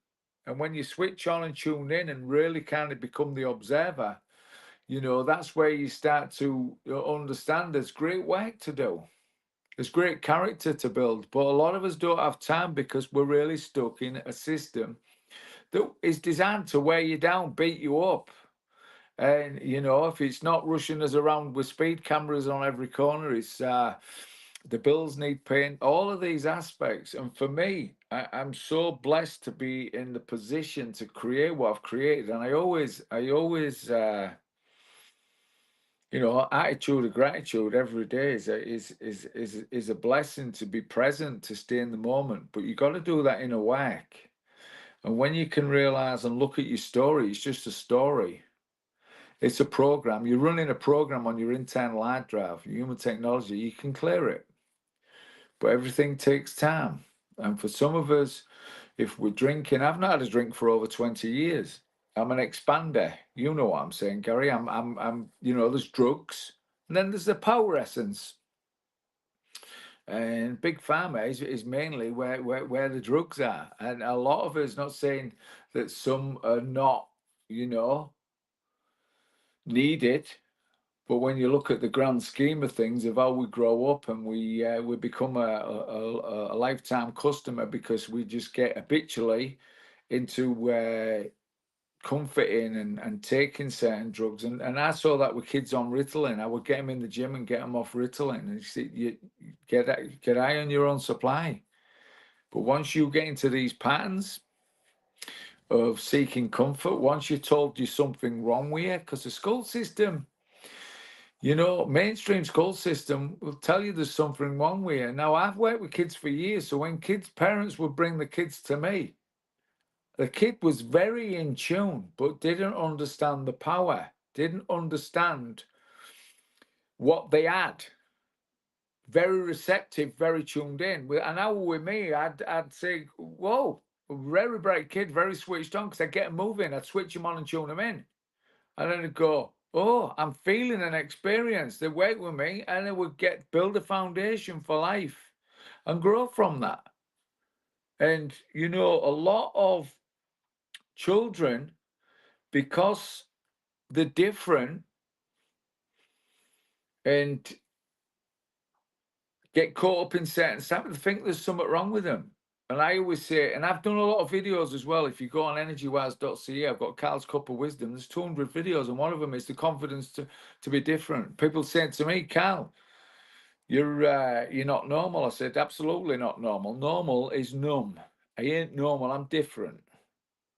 And when you switch on and tune in and really kind of become the observer, you know, that's where you start to understand there's great work to do. There's great character to build, but a lot of us don't have time because we're really stuck in a system that is designed to wear you down, beat you up. And, you know, if it's not rushing us around with speed cameras on every corner, it's the bills need paying, all of these aspects. And for me, I'm so blessed to be in the position to create what I've created. And I always, you know, attitude of gratitude every day is a blessing to be present, to stay in the moment. But you got to do that in a work. And when you can realize and look at your story, it's just a story. It's a program. You're running a program on your internal hard drive, human technology. You can clear it, but everything takes time. And for some of us, if we're drinking, I've not had a drink for over 20 years. I'm an expander. You know what I'm saying, Gary. I'm. You know, there's drugs, and then there's the power essence. And big pharma is mainly where the drugs are. And a lot of us, not saying that some are not, you know, needed, but when you look at the grand scheme of things, of how we grow up and we become a lifetime customer because we just get habitually into comforting and taking certain drugs. And I saw that with kids on Ritalin. I would get them in the gym and get them off Ritalin. And you see, you get eye on your own supply. But once you get into these patterns of seeking comfort, once you're told you're something wrong with you, because the school system, you know, mainstream school system will tell you there's something wrong with you. Now, I've worked with kids for years, so when parents would bring the kids to me, the kid was very in tune, but didn't understand the power, didn't understand what they had. Very receptive, very tuned in. And now with me, I'd say, whoa, very bright kid, very switched on, because I'd get him moving. I'd switch him on and tune him in. And then I'd go, oh, I'm feeling an experience. They'd work with me, and they would build a foundation for life and grow from that. And, you know, a lot of children, because they're different and get caught up in certain stuff, they think there's something wrong with them. And I always say, and I've done a lot of videos as well. If you go on energywise.ca, I've got Carl's Cup of Wisdom. There's 200 videos, and one of them is the confidence to be different. People say to me, Carl, you're not normal. I said, absolutely not normal. Normal is numb. I ain't normal. I'm different.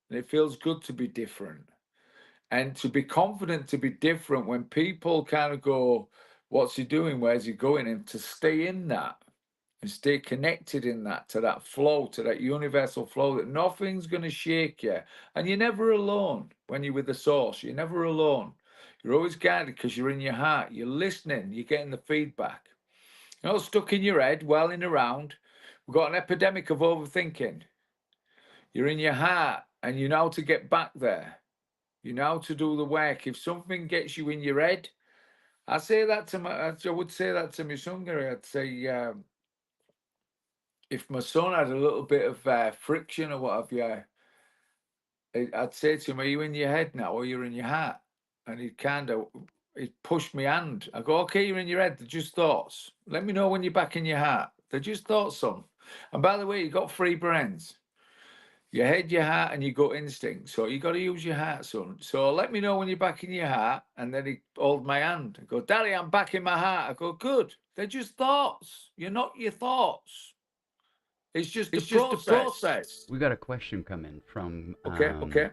And it feels good to be different. And to be confident to be different when people kind of go, what's he doing? Where's he going? And to stay in that and stay connected in that, to that flow, to that universal flow, that nothing's going to shake you. And you're never alone when you're with the source. You're never alone. You're always guided because you're in your heart. You're listening. You're getting the feedback. You're not stuck in your head, welling around. We've got an epidemic of overthinking. You're in your heart and you know how to get back there. You know how to do the work. If something gets you in your head, I say that to I would say that to my son, Gary. I'd say, if my son had a little bit of friction or what have you, I'd say to him, are you in your head now or you're in your heart? And he'd push my hand. I go, okay, you're in your head. They're just thoughts. Let me know when you're back in your heart. They're just thoughts, son. And by the way, you've got 3 brains. Your head, your heart, and your gut instinct. So you got to use your heart, son. So let me know when you're back in your heart. And then he hold my hand. I go, Daddy, I'm back in my heart. I go, good. They're just thoughts. You're not your thoughts. It's just the process. We got a question coming from Okay.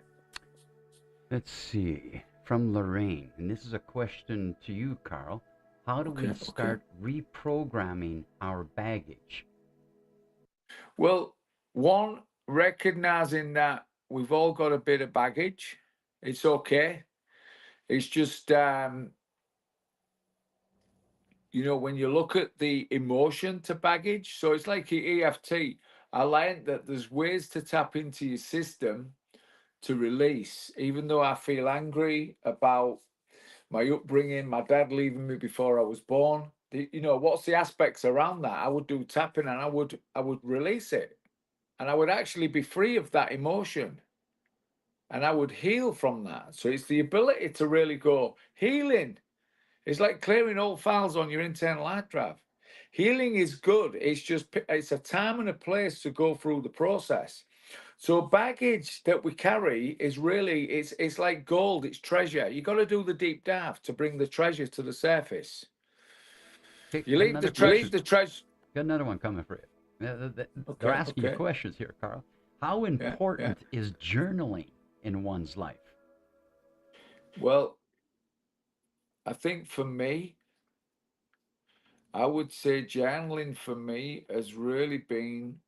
Let's see, from Lorraine, and this is a question to you, Carl. How do we start reprogramming our baggage? Well, one, recognizing that we've all got a bit of baggage. It's okay. It's just when you look at the emotion to baggage, so it's like EFT. I learned that there's ways to tap into your system to release, even though I feel angry about my upbringing, my dad leaving me before I was born. What's the aspects around that? I would do tapping and I would release it, and I would actually be free of that emotion, and I would heal from that. So it's the ability to really go healing. It's like clearing old files on your internal hard drive. Healing is good. It's a time and a place to go through the process. So baggage that we carry is really, it's like gold, it's treasure. You got to do the deep dive to bring the treasure to the surface. You leave the treasure. Got another one coming for you. They're asking you questions here, Carl. How important is journaling in one's life? Well, I think for me, I would say journaling for me has really been,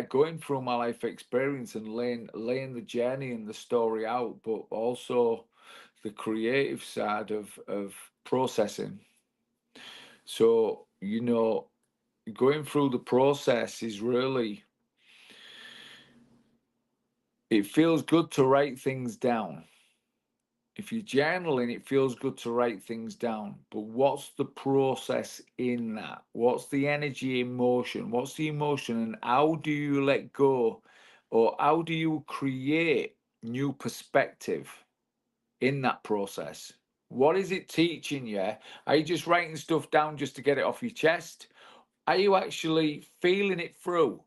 going through my life experience and laying the journey and the story out, but also the creative side of processing. So, going through the process is really, it feels good to write things down. If you're journaling, it feels good to write things down. But what's the process in that? What's the energy, emotion? What's the emotion? And how do you let go? Or how do you create new perspective in that process? What is it teaching you? Are you just writing stuff down just to get it off your chest? Are you actually feeling it through?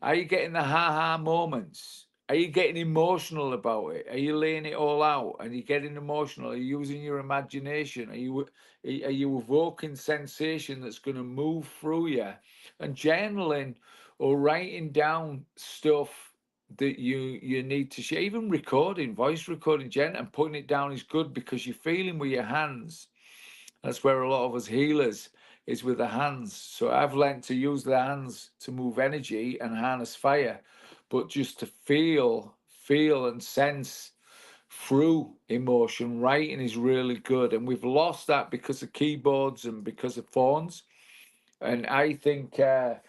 Are you getting the ha-ha moments? Are you getting emotional about it? Are you laying it all out? Are you getting emotional? Are you using your imagination? Are you evoking sensation that's going to move through you? And journaling or writing down stuff that you need to share, even recording, voice recording, and putting it down is good because you're feeling with your hands. That's where a lot of us healers is with the hands. So I've learned to use the hands to move energy and harness fire, but just to feel and sense through emotion. Writing is really good. And we've lost that because of keyboards and because of phones. And I think, I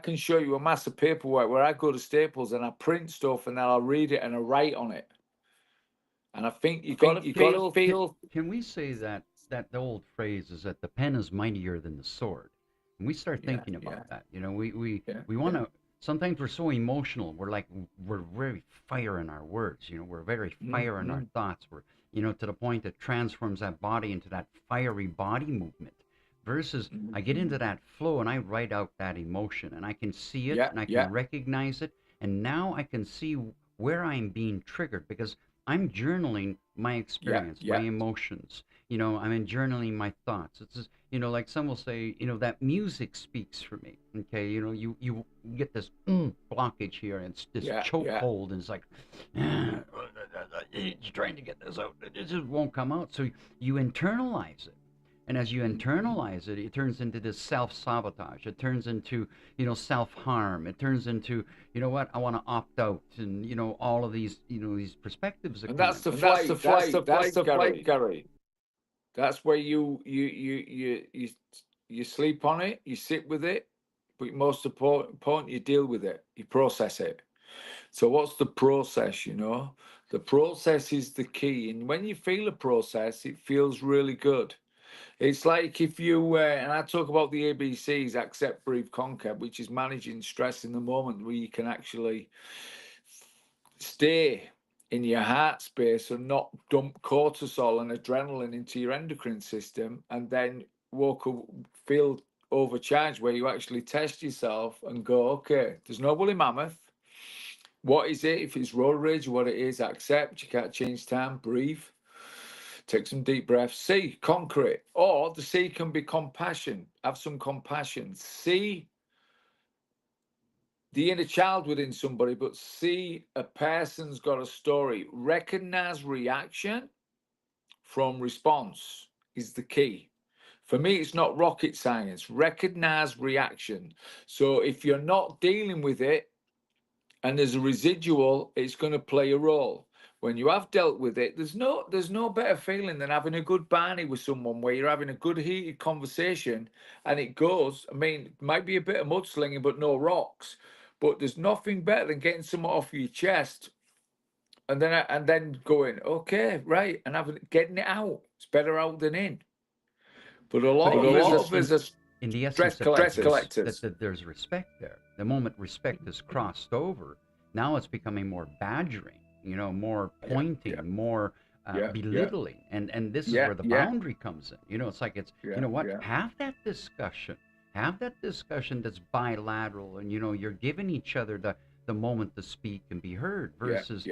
can show you a mass of paperwork where I go to Staples and I print stuff and then I'll read it and I write on it. And I think you got to feel. Can we say that the old phrase is that the pen is mightier than the sword? And we start thinking about that. We want to. Sometimes we're so emotional. We're very fire in our words. We're very fire in our thoughts. We're to the point that transforms that body into that fiery body movement. versus I get into that flow and I write out that emotion and I can see it and I can recognize it. And now I can see where I'm being triggered because I'm journaling my experience, my emotions. I'm journaling my thoughts. It's just, like some will say, that music speaks for me. Okay, you get this blockage here, and it's this chokehold, and it's like, it's trying to get this out, it just won't come out. So you internalize it, and as you internalize it, it turns into this self-sabotage. It turns into, self-harm. It turns into, what, I want to opt out, and all of these, these perspectives. And that's the flight. That's the flight, Gary. That's where you sleep on it, you sit with it, but most important, you deal with it, you process it. So what's the process? The process is the key, and when you feel a process, it feels really good. It's like if you, and I talk about the ABCs, accept, breathe, conquer, which is managing stress in the moment, where you can actually stay in your heart space and not dump cortisol and adrenaline into your endocrine system, and then feel overcharged, where you actually test yourself and go, okay, there's no woolly mammoth. What is it? If it's road rage, what it is, accept. You can't change time. Breathe. Take some deep breaths. C, conquer it. Or the C can be compassion. Have some compassion. See the inner child within somebody, but see a person's got a story. Recognize reaction from response is the key. For me, it's not rocket science. Recognize reaction. So if you're not dealing with it and there's a residual, it's going to play a role. When you have dealt with it, there's no better feeling than having a good Barney with someone, where you're having a good heated conversation and it goes. I mean, it might be a bit of mudslinging, but no rocks. But there's nothing better than getting something off your chest and then going, okay, right, and getting it out. It's better out than in. But a lot of us are in the stress essence collectors. That there's respect there. The moment respect is crossed over, now it's becoming more badgering, more pointing, more belittling. And this is where the boundary comes in. It's like, have that discussion. Have that discussion that's bilateral, and you're giving each other the moment to speak and be heard, versus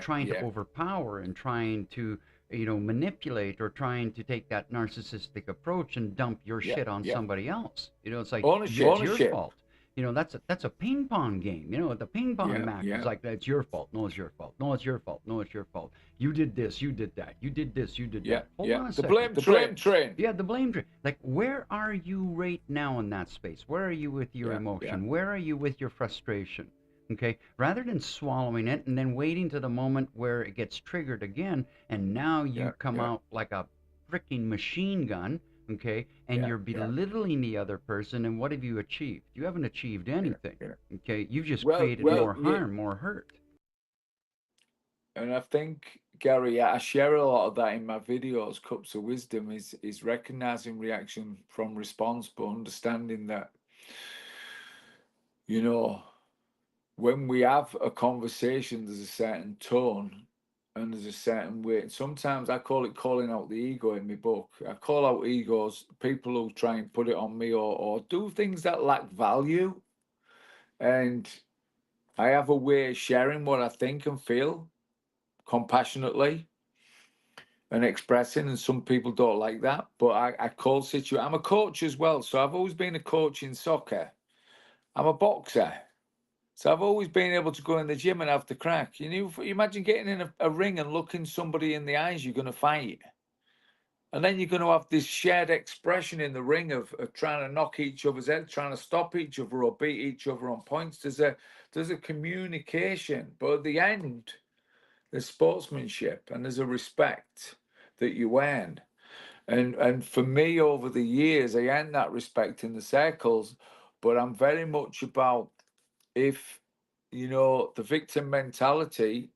trying to overpower and trying to manipulate, or trying to take that narcissistic approach and dump your shit on somebody else. It's like, it's your fault. That's a ping pong game. The ping pong match is like, it's your fault. No, it's your fault. No, it's your fault. No, it's your fault. You did this. You did that. You did this. You did that. Hold on a second. The blame train. Yeah, the blame train. Like, where are you right now in that space? Where are you with your emotion? Where are you with your frustration? Okay, rather than swallowing it and then waiting to the moment where it gets triggered again, and now you come out like a freaking machine gun, okay, and you're belittling the other person, and what have you achieved? You haven't achieved anything, okay? You've just created more harm, more hurt. And I think, Gary, I share a lot of that in my videos. Cups of Wisdom is recognizing reaction from response, but understanding that, when we have a conversation, there's a certain tone and there's a certain way. Sometimes I call it calling out the ego in my book. I call out egos, people who try and put it on me, or do things that lack value. And I have a way of sharing what I think and feel compassionately and expressing, and some people don't like that. But I call I'm a coach as well. So I've always been a coach in soccer. I'm a boxer. So I've always been able to go in the gym and have the crack. You imagine getting in a ring and looking somebody in the eyes, you're going to fight. And then you're going to have this shared expression in the ring of trying to knock each other's head, trying to stop each other or beat each other on points. There's a communication. But at the end, there's sportsmanship and there's a respect that you earn. And for me, over the years, I earned that respect in the circles. But I'm very much about, if the victim mentality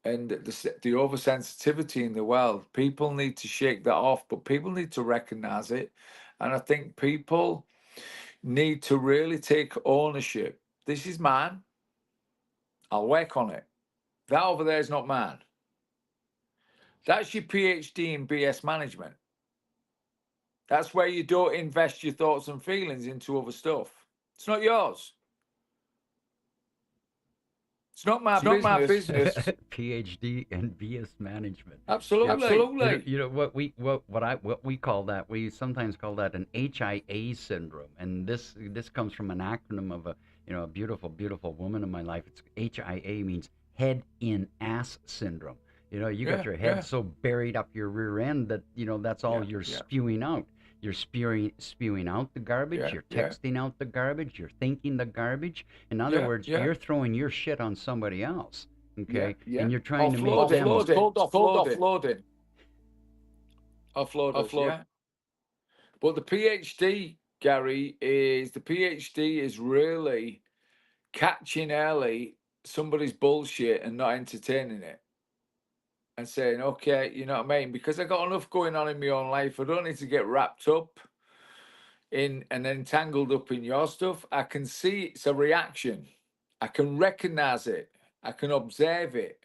and the oversensitivity in the world, people need to shake that off, but people need to recognize it. And I think people need to really take ownership. This is mine. I'll work on it. That over there is not mine. That's your PhD in BS management. That's where you don't invest your thoughts and feelings into other stuff. It's not yours. It's not my business. PhD in BS management. Absolutely. You know what we call that. We sometimes call that an HIA syndrome, and this comes from an acronym of a beautiful woman in my life. It's HIA means head in ass syndrome. You got your head so buried up your rear end that that's all you're spewing out. You're spewing out the garbage. You're texting out the garbage. You're thinking the garbage. In other words, you're throwing your shit on somebody else. Okay, and you're trying to make them offloading. Yeah. But the PhD, Gary, is really catching early somebody's bullshit and not entertaining it. And saying, okay, you know what I mean? Because I got enough going on in my own life. I don't need to get wrapped up in and entangled up in your stuff. I can see it's a reaction. I can recognize it. I can observe it.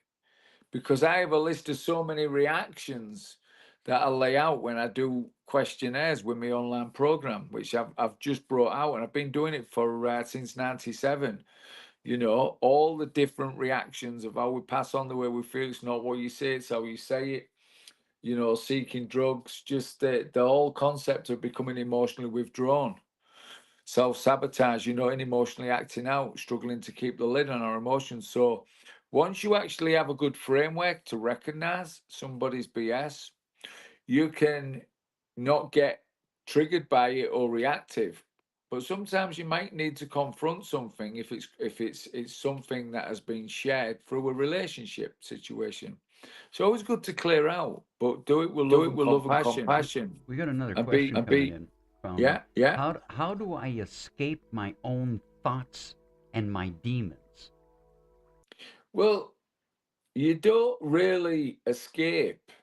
Because I have a list of so many reactions that I lay out when I do questionnaires with my online program, which I've just brought out, and I've been doing it for since '97. All the different reactions of how we pass on the way we feel. It's not what you say, it's how you say it. Seeking drugs, just the whole concept of becoming emotionally withdrawn, self-sabotage, and emotionally acting out, struggling to keep the lid on our emotions. So once you actually have a good framework to recognize somebody's BS, you can not get triggered by it or reactive. But sometimes you might need to confront something if it's something that has been shared through a relationship situation. It's always good to clear out, but do it with love and compassion. We got another question coming in. Yeah. How do I escape my own thoughts and my demons? Well, you don't really escape.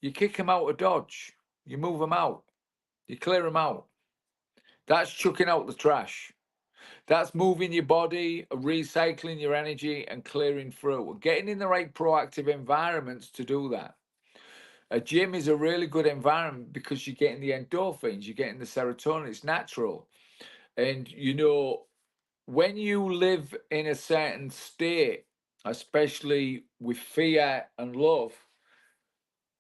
You kick them out of Dodge. You move them out. You clear them out. That's chucking out the trash. That's moving your body, recycling your energy, and clearing through. Getting in the right proactive environments to do that. A gym is a really good environment because you're getting the endorphins, you're getting the serotonin. It's natural. And, when you live in a certain state, especially with fear and love,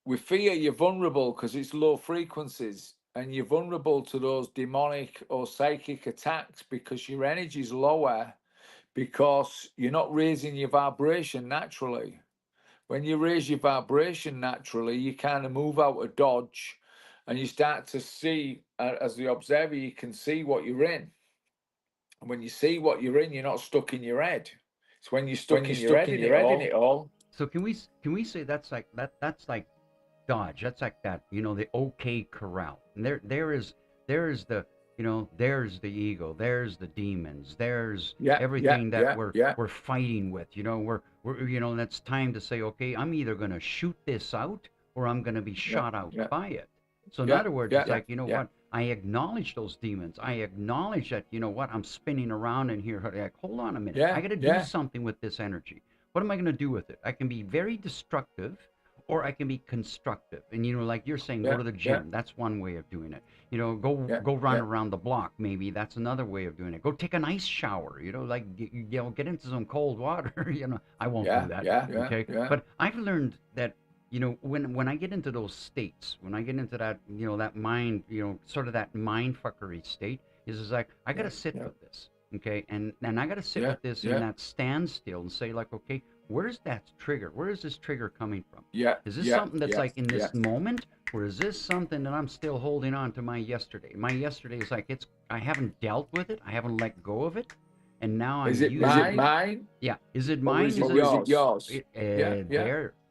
with fear, you're vulnerable because it's low frequencies, and you're vulnerable to those demonic or psychic attacks because your energy is lower, because you're not raising your vibration naturally. When you raise your vibration naturally, you kind of move out of Dodge and you start to see, as the observer, you can see what you're in. And when you see what you're in, you're not stuck in your head. It's when you're stuck in your head in it all. So can we say that's like Dodge? That's like that, the OK Corral. And there's the there's the ego, there's the demons, there's everything that we're fighting with. We're and it's time to say, okay, I'm either gonna shoot this out or I'm gonna be shot out by it. So in other words, it's like, what? I acknowledge those demons. I acknowledge that, what? I'm spinning around in here. Like, hold on a minute. I got to do something with this energy. What am I going to do with it? I can be very destructive or I can be constructive. And, like you're saying, go to the gym. That's one way of doing it. Go run around the block. Maybe that's another way of doing it. Go take an ice shower, like, get into some cold water. I won't do that. Okay. But I've learned that, when I get into those states, when I get into that, that mind, sort of that mind fuckery state, is like, I got to sit with this. Okay. And I got to sit with this in that standstill and say, like, okay, where's that trigger? Where is this trigger coming from? Is this something that's like in this moment? Or is this something that I'm still holding on to my yesterday? My yesterday is like, I haven't dealt with it. I haven't let go of it. And now I'm using it. Is it mine? Yeah. Is it mine? Is it yours?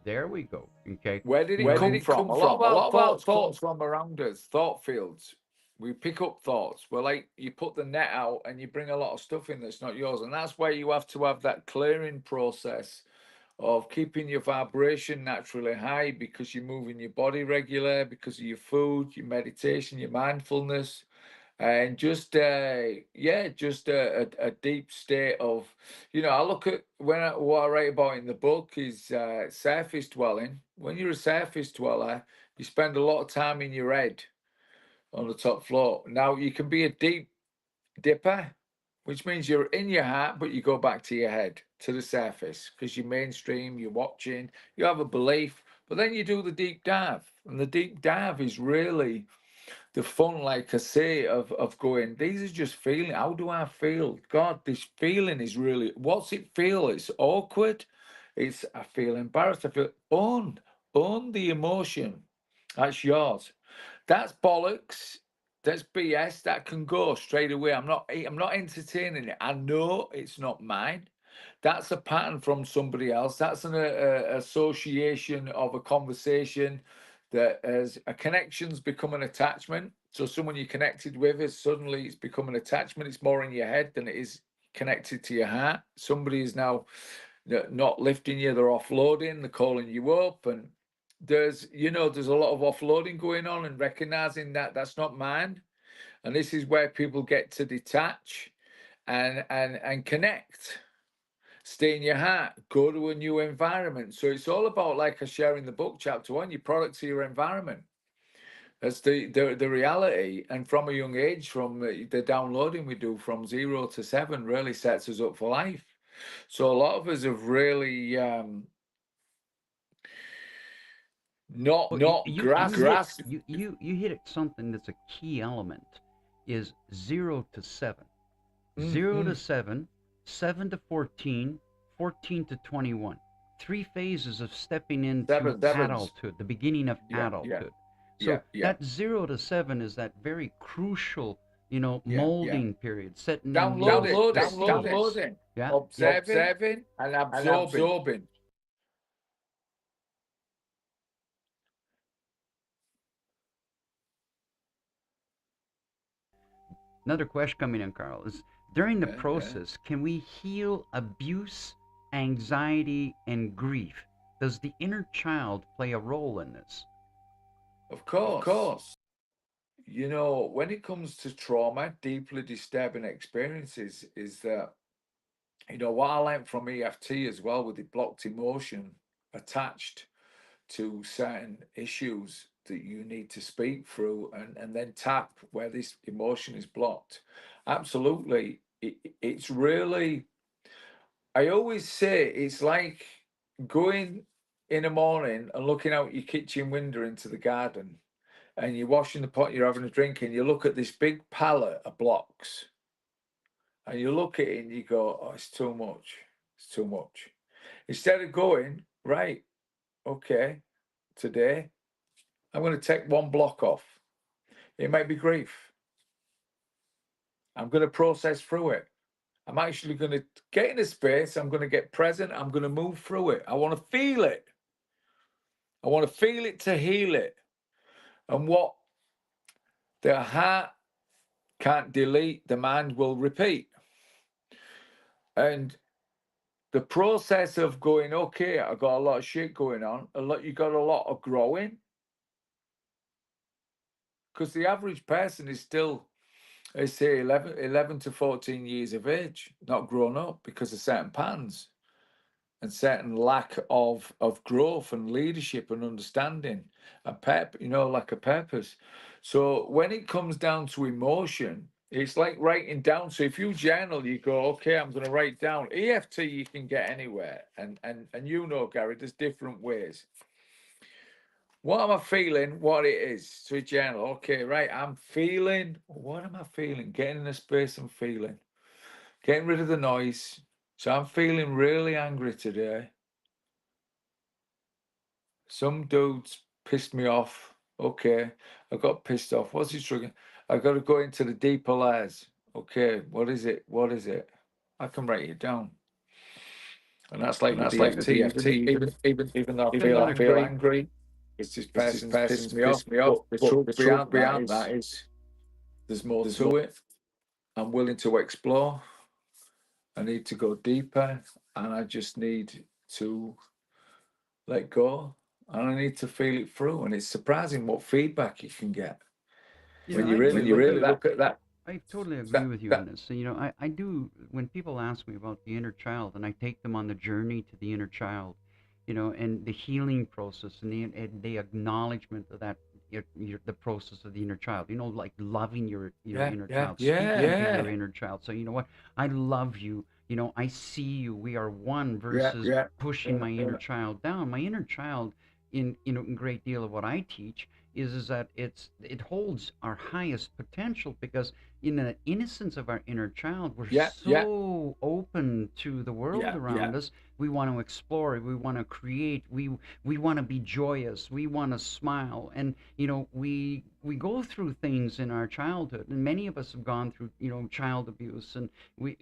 There we go. Okay. Where did it come from? A lot of our thoughts from around us, thought fields. We pick up thoughts. Well, like, you put the net out and you bring a lot of stuff in that's not yours. And that's why you have to have that clearing process of keeping your vibration naturally high, because you're moving your body regular, because of your food, your meditation, your mindfulness. And just a deep state of, I look at what I write about in the book is surface dwelling. When you're a surface dweller, You spend a lot of time in your head on the top floor. Now, you can be a deep dipper, which means you're in your heart, but you go back to your head, to the surface, because you're mainstream, you're watching, you have a belief, but then you do the deep dive. And the deep dive is really the fun, like I say, of going, these are just feeling. How do I feel? God, this feeling is really, what's it feel? It's awkward. I feel embarrassed. I feel, own the emotion. That's yours. That's bollocks. That's BS. That can go straight away. I'm not entertaining it. I know it's not mine. That's a pattern from somebody else. That's an association of a conversation that as a connection's become an attachment. So someone you connected with is suddenly it's become an attachment. It's more in your head than it is connected to your heart. Somebody is now not lifting you, they're offloading, they're calling you up, and there's a lot of offloading going on, and recognizing that that's not mine. And this is where people get to detach and connect. Stay in your heart, go to a new environment. So it's all about, like I share in the book, chapter 1, your products are your environment. That's the reality. And from a young age, from the downloading we do from 0 to 7 really sets us up for life. So a lot of us have really grasped. You hit it, something that's a key element is 0 to 7. 0 to 7, 7 to 14, 14 to 21. 3 phases of stepping into adulthood, the beginning of adulthood. So that 0 to 7 is that very crucial, molding period, setting downloading, yeah, observing and absorbing. Another question coming in, Carl, is during the process, can we heal abuse, anxiety, and grief? Does the inner child play a role in this? Of course. When it comes to trauma, deeply disturbing experiences, is that, what I learned from EFT as well, with the blocked emotion attached to certain issues that you need to speak through, and then tap where this emotion is blocked. Absolutely. It's really, I always say, it's like going in the morning and looking out your kitchen window into the garden, and you're washing the pot, you're having a drink, and you look at this big pallet of blocks, and you look at it and you go, oh, it's too much. It's too much. Instead of going, right, okay, today, I'm going to take one block off. It might be grief. I'm going to process through it. I'm actually going to get in a space. I'm going to get present. I'm going to move through it. I want to feel it. I want to feel it to heal it. And what the heart can't delete, the mind will repeat. And the process of going, okay, I got a lot of shit going on. You got a lot of growing. Because the average person is still, they say, 11 to 14 years of age, not grown up, because of certain patterns and certain lack of growth and leadership and understanding and lack of purpose. So when it comes down to emotion, it's like writing down. So if you journal, you go, okay, I'm going to write down. EFT you can get anywhere. And Gary, there's different ways. What am I feeling? What it is? So a journal. Okay, right. I'm feeling. What am I feeling? Getting in a space and feeling. Getting rid of the noise. So I'm feeling really angry today. Some dudes pissed me off. Okay, I got pissed off. What's he triggering? I got to go into the deeper layers. Okay, what is it? What is it? I can write it down. And that's like with the EFT. Even though I feel angry. It's this person's pissed me off. But the truth beyond that is there's more to it. I'm willing to explore. I need to go deeper, and I just need to let go, and I need to feel it through. And it's surprising what feedback you can get when you really look at that. I totally agree with you on this. So, I do, when people ask me about the inner child and I take them on the journey to the inner child, and the healing process and the acknowledgement of that, the process of the inner child, like loving your, inner child, speaking to your inner child. So, you know what? I love you. I see you. We are one versus pushing my inner child down. My inner child, in great deal of what I teach is that it holds our highest potential, because in the innocence of our inner child, we're so open to the world around us. We want to explore, we want to create, we want to be joyous, we want to smile. And we go through things in our childhood, and many of us have gone through child abuse, and we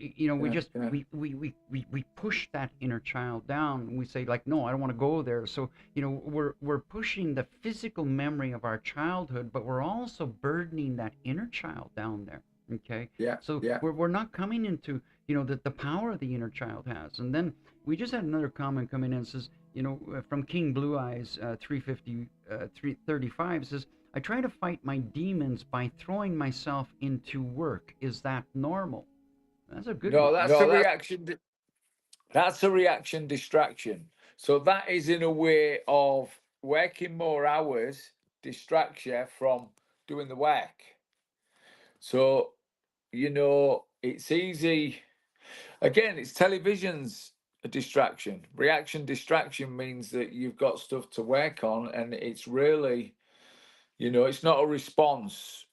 push that inner child down, and we say, like, no, I don't want to go there. So we're pushing the physical memory of our childhood, but we're also burdening that inner child down there. Okay. So we're not coming into the power the inner child has. And then we just had another comment coming in. It says, from King Blue Eyes 335 says, I try to fight my demons by throwing myself into work. Is that normal? That's a good one. That's a reaction. That's a reaction distraction. So that is, in a way of working more hours, distracts you from doing the work. So, it's easy. Again, it's television's a distraction. Reaction distraction means that you've got stuff to work on, and it's really, it's not a response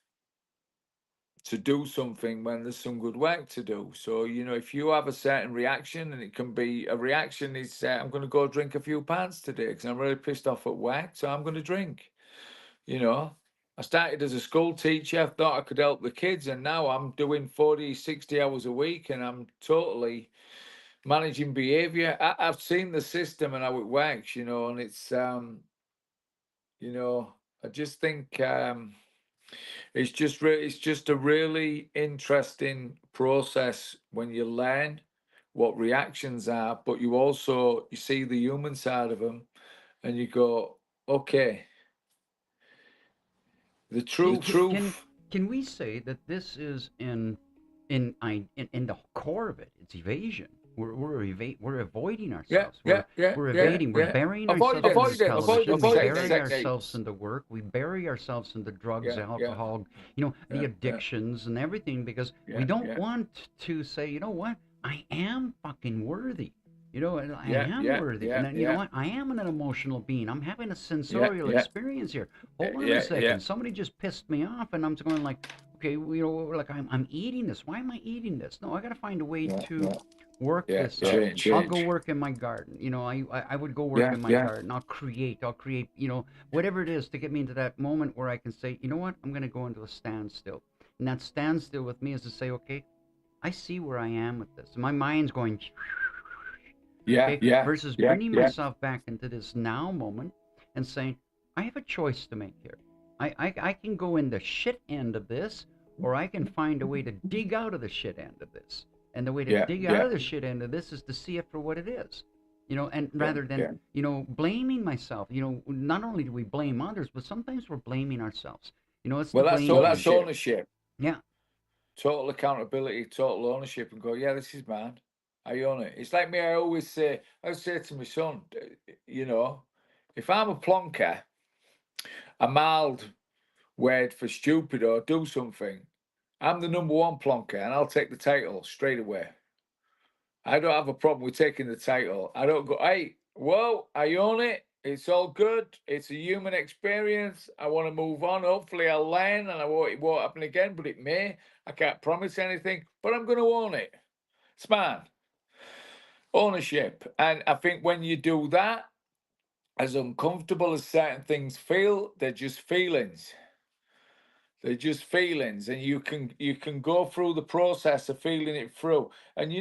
to do something when there's some good work to do. So, if you have a certain reaction, and it can be a reaction is, I'm going to go drink a few pints today because I'm really pissed off at work, so I'm going to drink. I started as a school teacher, thought I could help the kids, and now I'm doing 40, 60 hours a week, and I'm totally managing behavior. I've seen the system and how it works, and it's, I just think it's just a really interesting process when you learn what reactions are, but you see the human side of them, and you go, okay. The truth. Can we say that this is in the core of it? It's evasion. We're avoiding ourselves. We're evading. We're burying ourselves in television. We bury ourselves in the work. We bury ourselves in the drugs, alcohol, the addictions and everything, because we don't want to say, you know what? I am fucking worthy. And I am worthy. And then, you know what? I am an emotional being. I'm having a sensorial experience here. Hold on a second. Somebody just pissed me off, and I'm going like, okay, like I'm eating this. Why am I eating this? No, I got to find a way to work this out. I'll go work in my garden. I would go work in my garden. I'll create, whatever it is to get me into that moment where I can say, you know what? I'm going to go into a standstill. And that standstill with me is to say, okay, I see where I am with this. My mind's going... versus bringing myself back into this now moment and saying, I have a choice to make here. I can go in the shit end of this, or I can find a way to dig out of the shit end of this. And the way to dig out of the shit end of this is to see it for what it is. And rather than, blaming myself, not only do we blame others, but sometimes we're blaming ourselves. That's ownership. Yeah. Total accountability, total ownership, and go, this is mine. I own it. It's like me. I say to my son, if I'm a plonker, a mild word for stupid or do something, I'm the number one plonker, and I'll take the title straight away. I don't have a problem with taking the title. I don't go, hey, whoa, I own it. It's all good. It's a human experience. I want to move on. Hopefully I'll learn, and it won't happen again, but it may. I can't promise anything, but I'm going to own it. It's mine. Ownership. And I think when you do that, as uncomfortable as certain things feel, they're just feelings. They're just feelings, and you can go through the process of feeling it through. And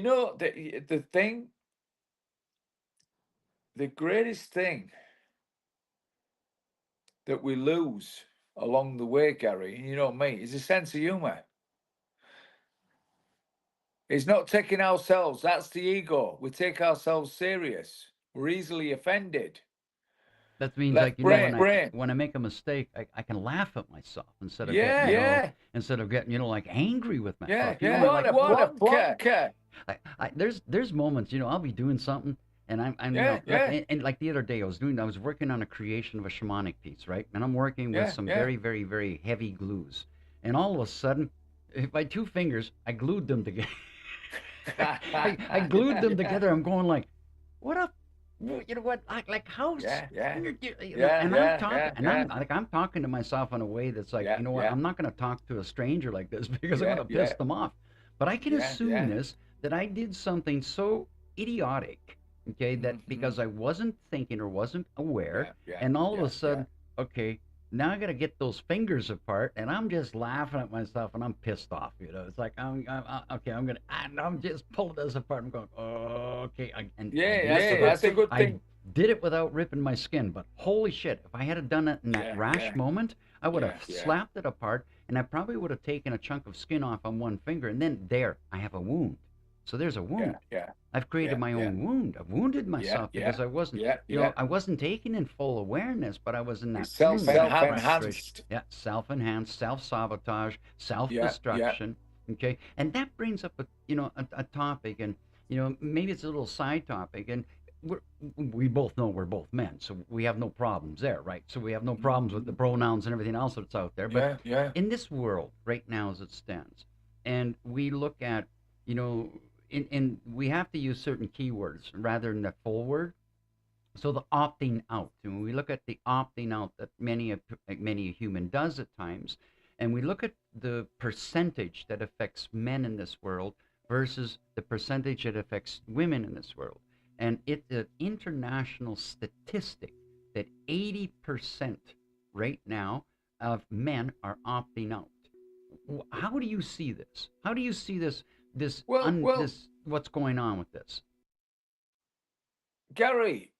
the greatest thing that we lose along the way, Gary, me, is a sense of humor. It's not taking ourselves. That's the ego. We take ourselves serious. We're easily offended. That means when I make a mistake, I can laugh at myself instead of getting like angry with myself. What a plonker. There's moments, I'll be doing something And I'm and like the other day, I was working on a creation of a shamanic piece, right? And I'm working with some very, very, very heavy glues. And all of a sudden, my two fingers, I glued them together. I glued them together. I'm going like, what up? You know what? Like how? And I'm talking, and I'm talking to myself in a way that's like, you know what? I'm not going to talk to a stranger like this because I'm going to piss them off. But I can assume this that I did something so idiotic, okay, that because I wasn't thinking or wasn't aware, and all of a sudden, okay, now I got to get those fingers apart, and I'm just laughing at myself, and I'm pissed off. It's like okay, I'm just pulling this apart. I'm going, oh, okay, that's a good thing. I did it without ripping my skin, but holy shit, if I had done it in that rash moment, I would have slapped it apart, and I probably would have taken a chunk of skin off on one finger, and then there, I have a wound. So there's a wound. I've created my own wound. I've wounded myself because I wasn't, I wasn't taking in full awareness, but I was in that self-enhanced. Self-enhanced, self-sabotage, self-destruction. Okay, and that brings up a topic, and maybe it's a little side topic, and we both know we're both men, so we have no problems there, right? So we have no problems with the pronouns and everything else that's out there. But in this world right now, as it stands, and we look at, and we have to use certain keywords rather than the full word. So the opting out, and when we look at the opting out that many a human does at times, and we look at the percentage that affects men in this world versus the percentage that affects women in this world, and it's an international statistic that 80% right now of men are opting out. How do you see this? How do you see this? This what's going on with this? Gary,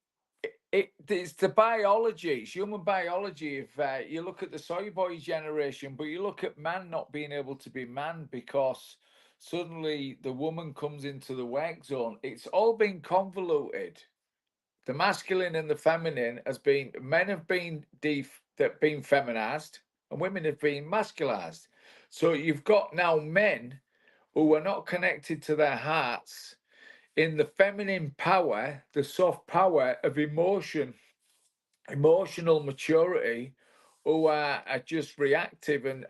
it's the biology, it's human biology. If you look at the soy boy generation, but you look at man not being able to be man because suddenly the woman comes into the work zone, it's all been convoluted. The masculine and the feminine men have been feminized and women have been masculized. So you've got now men who are not connected to their hearts in the feminine power, the soft power of emotional maturity, who are just reactive, and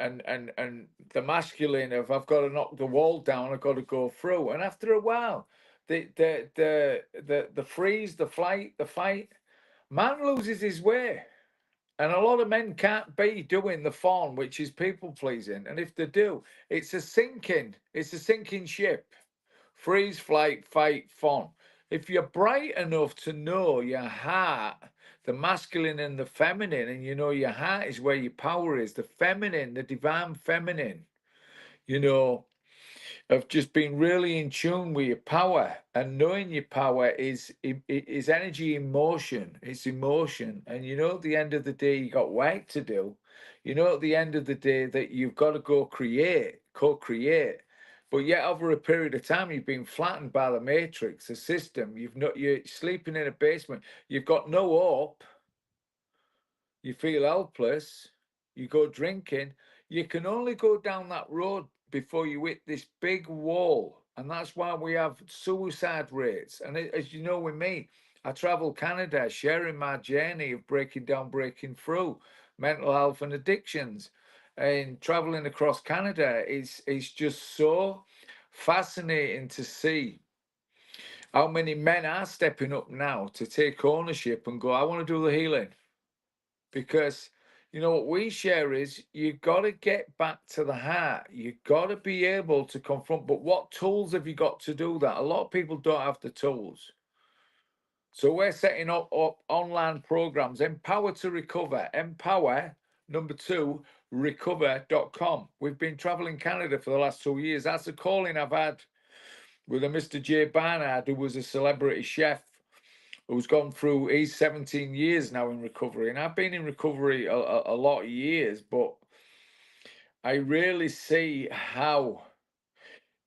the masculine of I've got to knock the wall down, I've got to go through. And after a while, the freeze, the flight, the fight, man loses his way. And a lot of men can't be doing the fawn, which is people pleasing. And if they do, it's a sinking ship. Freeze, flight, fight, fawn. If you're bright enough to know your heart, the masculine and the feminine, and your heart is where your power is, the feminine, the divine feminine, of just being really in tune with your power, and knowing your power is energy in motion. It's emotion. And at the end of the day, you got work to do. At the end of the day that you've got to go co-create. But yet over a period of time, you've been flattened by the matrix, the system. You're sleeping in a basement. You've got no hope. You feel helpless. You go drinking. You can only go down that road before you hit this big wall. And that's why we have suicide rates. And as you know, with me, I travel Canada, sharing my journey of breaking through mental health and addictions. And traveling across Canada is just so fascinating to see how many men are stepping up now to take ownership and go, I want to do the healing. Because what we share is you've got to get back to the heart. You've got to be able to confront. But what tools have you got to do that? A lot of people don't have the tools. So we're setting up online programs, Empower to Recover, recover.com. We've been traveling Canada for the last 2 years. That's a calling I've had with a Mr. J. Barnard, who was a celebrity chef, who's gone through, he's 17 years now in recovery. And I've been in recovery a lot of years, but I really see how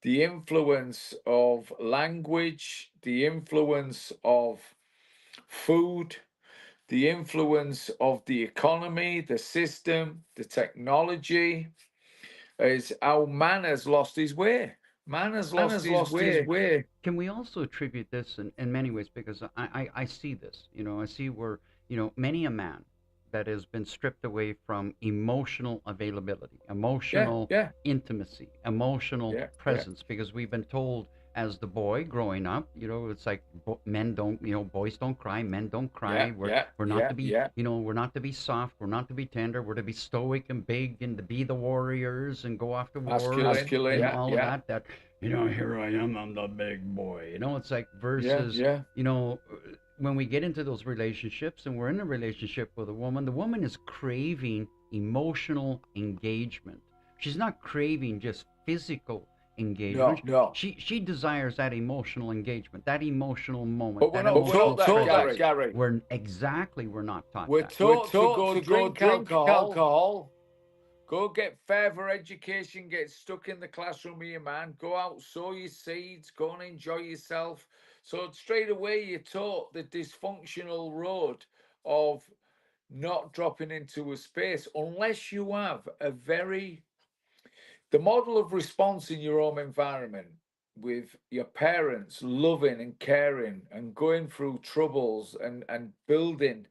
the influence of language, the influence of food, the influence of the economy, the system, the technology, is how man has lost his way. Man has lost his way. Can we also attribute this in many ways? Because I see this, I see where, many a man that has been stripped away from emotional availability, emotional intimacy, emotional presence, because we've been told as the boy growing up, it's like men don't, boys don't cry, men don't cry. We're not to be, we're not to be soft, we're not to be tender, we're to be stoic and big and to be the warriors and go off to war and all of that. That here I am, I'm the big boy. It's like versus, when we get into those relationships and we're in a relationship with a woman, the woman is craving emotional engagement. She's not craving just physical engagement. No. She desires that emotional engagement, that emotional moment. But we're not taught that, Gary. We're not taught we're that. Taught to go drink alcohol. Go get further education, get stuck in the classroom with your man, go out, sow your seeds, go and enjoy yourself. So straight away you're taught the dysfunctional road of not dropping into a space unless you have the model of response in your home environment with your parents loving and caring and going through troubles and building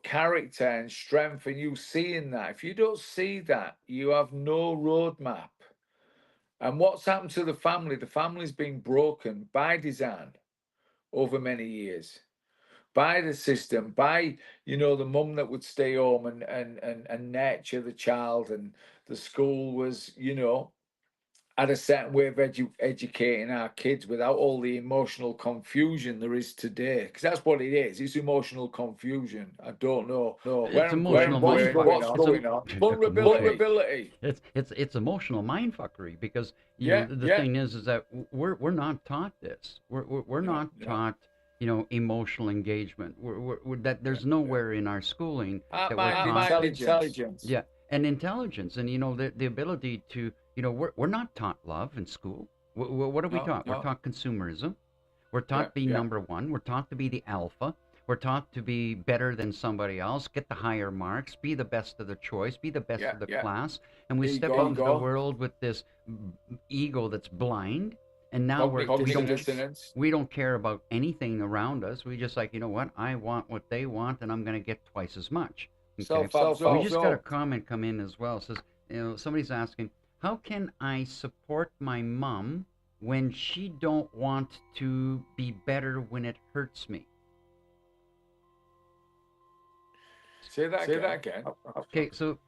character and strength, and you seeing that. If you don't see that, you have no roadmap. And what's happened to the family? The family's been broken by design over many years, by the system, by the mum that would stay home and nurture the child, and the school was had a certain way of educating our kids without all the emotional confusion there is today. Because that's what it is. It's emotional confusion. I don't know. It's emotional mindfuckery. Vulnerability. It's emotional mindfuckery, because the thing is that we're not taught this. We're not taught emotional engagement. That there's nowhere in our schooling that we're taught intelligence. Yeah, and intelligence, and the ability to. We're not taught love in school. What are we taught? We're taught consumerism. We're taught to be number one. We're taught to be the alpha. We're taught to be better than somebody else, get the higher marks, be the best of the choice, be the best of the class. And we step into the world with this ego that's blind. And now we don't care about anything around us. We just like, what? I want what they want, and I'm going to get twice as much. Okay? We just got a comment come in as well. It says, somebody's asking, how can I support my mom when she don't want to be better when it hurts me? Say that again. Okay, so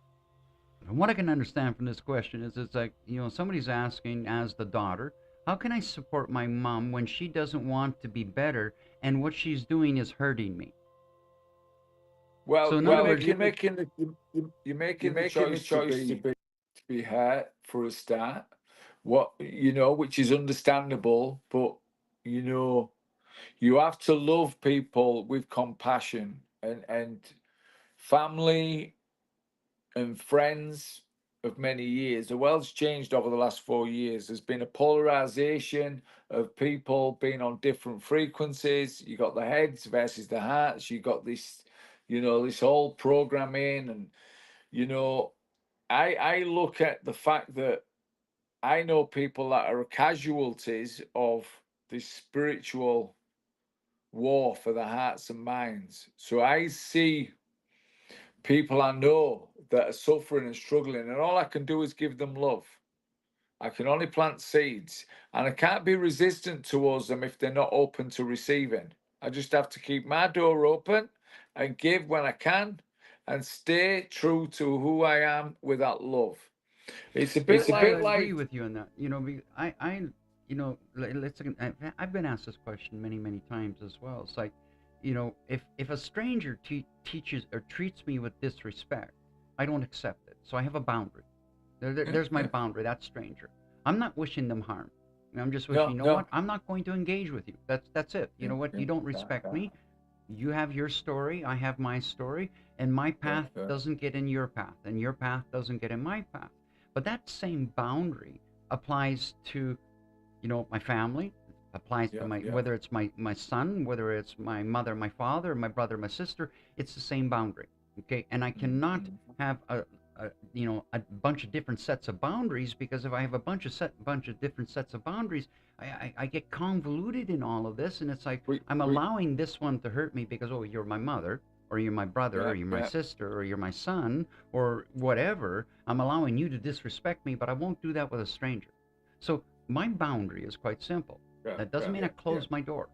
what I can understand from this question is it's like, somebody's asking as the daughter, how can I support my mom when she doesn't want to be better and what she's doing is hurting me? Well, so you're making the choice to be hurt for a start, which is understandable, but you have to love people with compassion, and family and friends of many years. The world's changed over the last 4 years. There's been a polarization of people being on different frequencies. You got the heads versus the hearts. You got this this whole programming, and I look at the fact that I know people that are casualties of this spiritual war for the hearts and minds. So I see people I know that are suffering and struggling, and all I can do is give them love. I can only plant seeds, and I can't be resistant towards them if they're not open to receiving. I just have to keep my door open and give when I can, and stay true to who I am with that love. It's a bit like. I agree with you on that. I've been asked this question many, many times as well. It's like, if a stranger teaches or treats me with disrespect, I don't accept it. So I have a boundary. There's my boundary. That stranger. I'm not wishing them harm. I'm just wishing. What? I'm not going to engage with you. That's it. You know what? You don't respect me. You have your story, I have my story, and my path doesn't get in your path, and your path doesn't get in my path. But that same boundary applies to, my family, applies to whether it's my son, whether it's my mother, my father, my brother, my sister, it's the same boundary, okay? And I cannot have a bunch of different sets of boundaries, because if I have a bunch of different sets of boundaries, I get convoluted in all of this, and it's like I'm allowing this one to hurt me because, oh, you're my mother, or you're my brother, or you're my sister, or you're my son, or whatever. I'm allowing you to disrespect me, but I won't do that with a stranger. So my boundary is quite simple. That doesn't mean I close my door.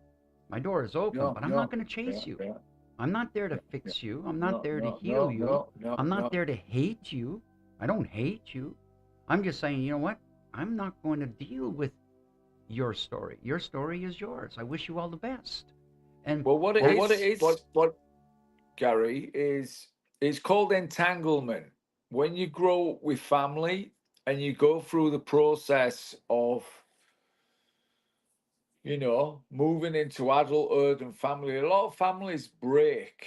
My door is open, but I'm not going to chase you. I'm not there to fix you. I'm not there to heal you. I'm not there to hate you. I don't hate you. I'm just saying, you know what? I'm not going to deal with your story. Your story is yours. I wish you all the best. And what Gary, is it's called entanglement. When you grow up with family and you go through the process of, moving into adulthood and family, a lot of families break.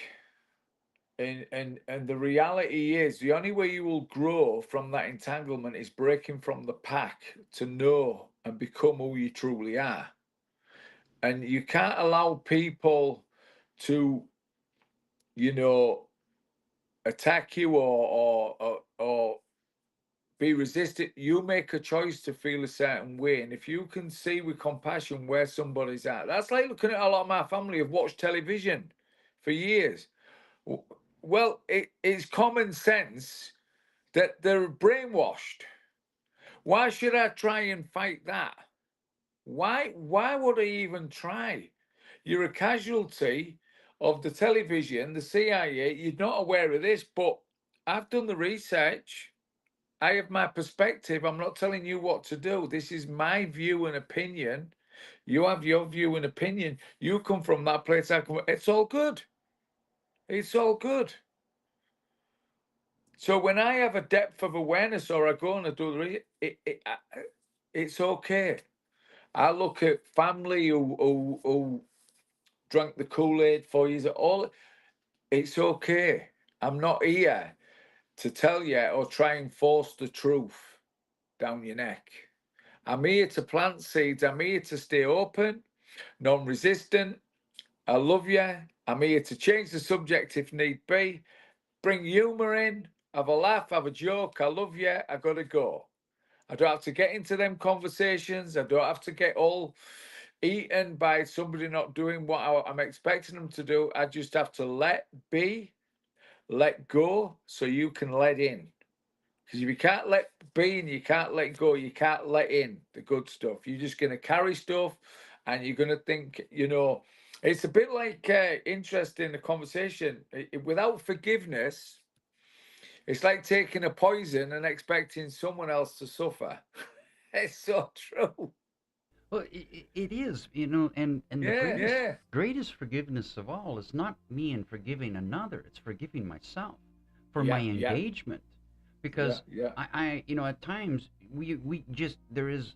And the reality is, the only way you will grow from that entanglement is breaking from the pack to know and become who you truly are. And you can't allow people to, attack you or be resistant. You make a choice to feel a certain way, and if you can see with compassion where somebody's at, that's like looking at a lot of my family have watched television for years. Well, it's common sense that they're brainwashed. Why should I try and fight that? Why would I even try? You're a casualty of the television, the CIA. You're not aware of this, but I've done the research. I have my perspective. I'm not telling you what to do. This is my view and opinion. You have your view and opinion. You come from that place. I come. It's all good. It's all good. So when I have a depth of awareness, or I go and I do it's okay. I look at family who drank the Kool-Aid for years. It's okay. I'm not here to tell you or try and force the truth down your neck. I'm here to plant seeds. I'm here to stay open, non-resistant. I love you. I'm here to change the subject if need be. Bring humor in. Have a laugh. Have a joke. I love you. I gotta go. I don't have to get into them conversations. I don't have to get all eaten by somebody not doing what I'm expecting them to do. I just have to let be, let go, so you can let in. Because if you can't let be and you can't let go, you can't let in the good stuff. You're just going to carry stuff, and you're going to think, it's a bit like interesting, the conversation. Without forgiveness, it's like taking a poison and expecting someone else to suffer. It's so true. Well, it is, and the greatest forgiveness of all is not me in forgiving another. It's forgiving myself for my engagement. Because I at times we just, there is,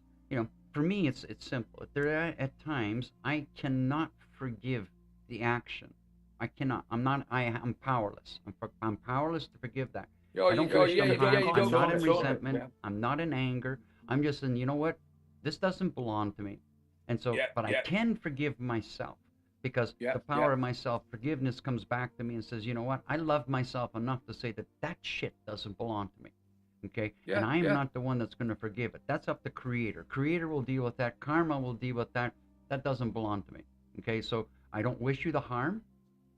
for me it's simple. At times I cannot forgive the action. I cannot. I'm powerless. I'm powerless to forgive that. I don't wish them harm. I'm not in resentment. I'm not in anger. I'm just in, you know what? This doesn't belong to me. And so, but I can forgive myself, because the power of my self-forgiveness comes back to me and says, you know what? I love myself enough to say that shit doesn't belong to me. Okay? And I'm not the one that's going to forgive it. That's up to Creator. Creator will deal with that. Karma will deal with that. That doesn't belong to me. Okay? So I don't wish you the harm.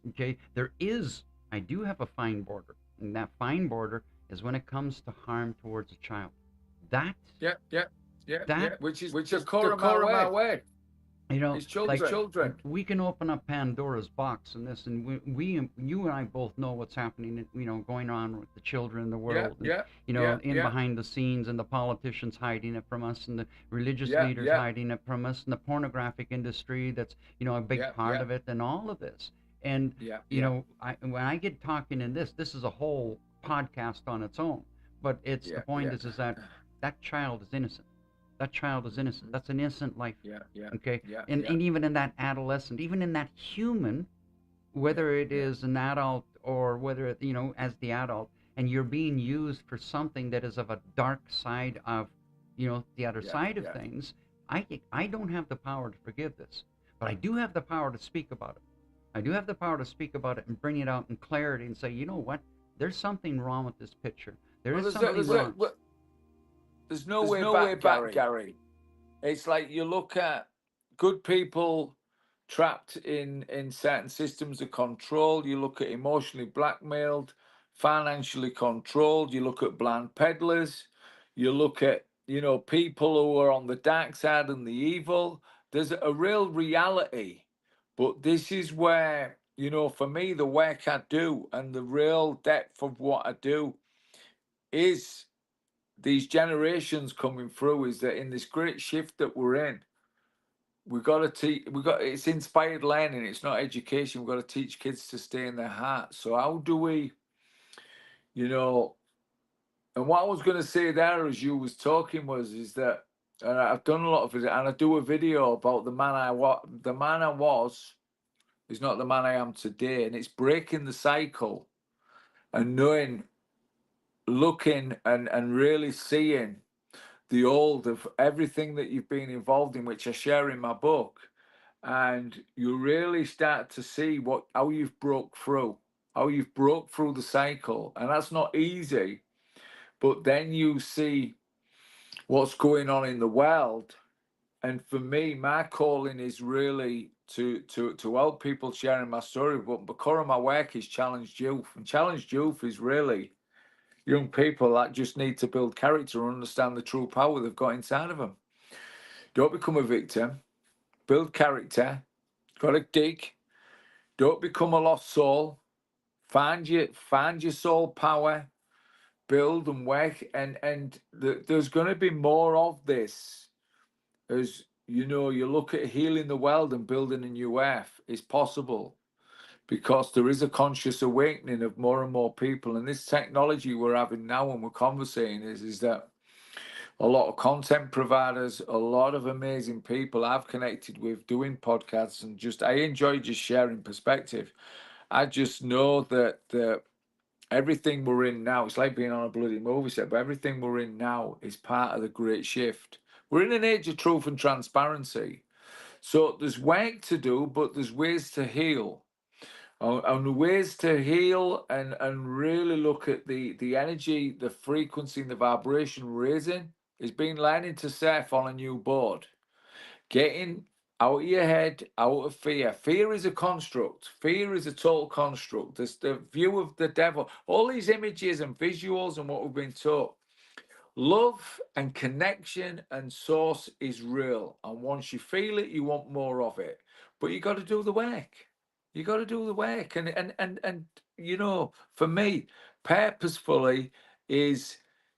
Okay? I do have a fine border. And that fine border is when it comes to harm towards a child. That which is the core of my way. It's children. We can open up Pandora's box in this, and you and I both know what's happening, going on with the children in the world. Behind the scenes, and the politicians hiding it from us, and the religious leaders hiding it from us, and the pornographic industry that's, a big part of it, and all of this. And, when I get talking in this is a whole podcast on its own. But the point is that child is innocent. That child is innocent. That's an innocent life. Okay. And even in that adolescent, even in that human, whether it is an adult or whether it, as the adult, and you're being used for something that is of a dark side of, the other side of things, I don't have the power to forgive this, but I do have the power to speak about it. I do have the power to speak about it and bring it out in clarity and say, you know what? There's something wrong with this picture. There Well, is something wrong. there's no way back, Gary. It's like you look at good people trapped in certain systems of control. You look at emotionally blackmailed, financially controlled. You look at blind peddlers. You look at, people who are on the dark side and the evil. There's a real reality. But this is where, for me, the work I do and the real depth of what I do is these generations coming through, is that in this great shift that we're in, it's inspired learning, it's not education. We've got to teach kids to stay in their heart. So how do we, and what I was going to say there as you was talking is that, and I've done a lot of it, and I do a video about the man I was is not the man I am today, and it's breaking the cycle and looking and really seeing the old of everything that you've been involved in, which I share in my book, and you really start to see how you've broke through the cycle, and that's not easy. But then you see what's going on in the world, and for me, my calling is really to help people sharing my story. But the core of my work is challenged youth, and challenged youth is really young people that just need to build character and understand the true power they've got inside of them. Don't become a victim. Build character. Got to dig. Don't become a lost soul. Find your soul power. Build and work. And there's going to be more of this. As you look at healing the world and building a new earth. It's possible. Because there is a conscious awakening of more and more people. And this technology we're having now when we're conversating is that a lot of content providers, a lot of amazing people I've connected with doing podcasts, and I enjoy just sharing perspective. I just know that everything we're in now, it's like being on a bloody movie set, but everything we're in now is part of the great shift. We're in an age of truth and transparency. So there's work to do, but there's ways to heal. And ways to heal and really look at the energy, the frequency, and the vibration raising is being learning to surf on a new board. Getting out of your head, out of fear. Fear is a construct. Fear is a total construct. There's the view of the devil. All these images and visuals and what we've been taught. Love and connection and source is real. And once you feel it, you want more of it. But you got to do the work. You got to do the work. And for me, purposefully is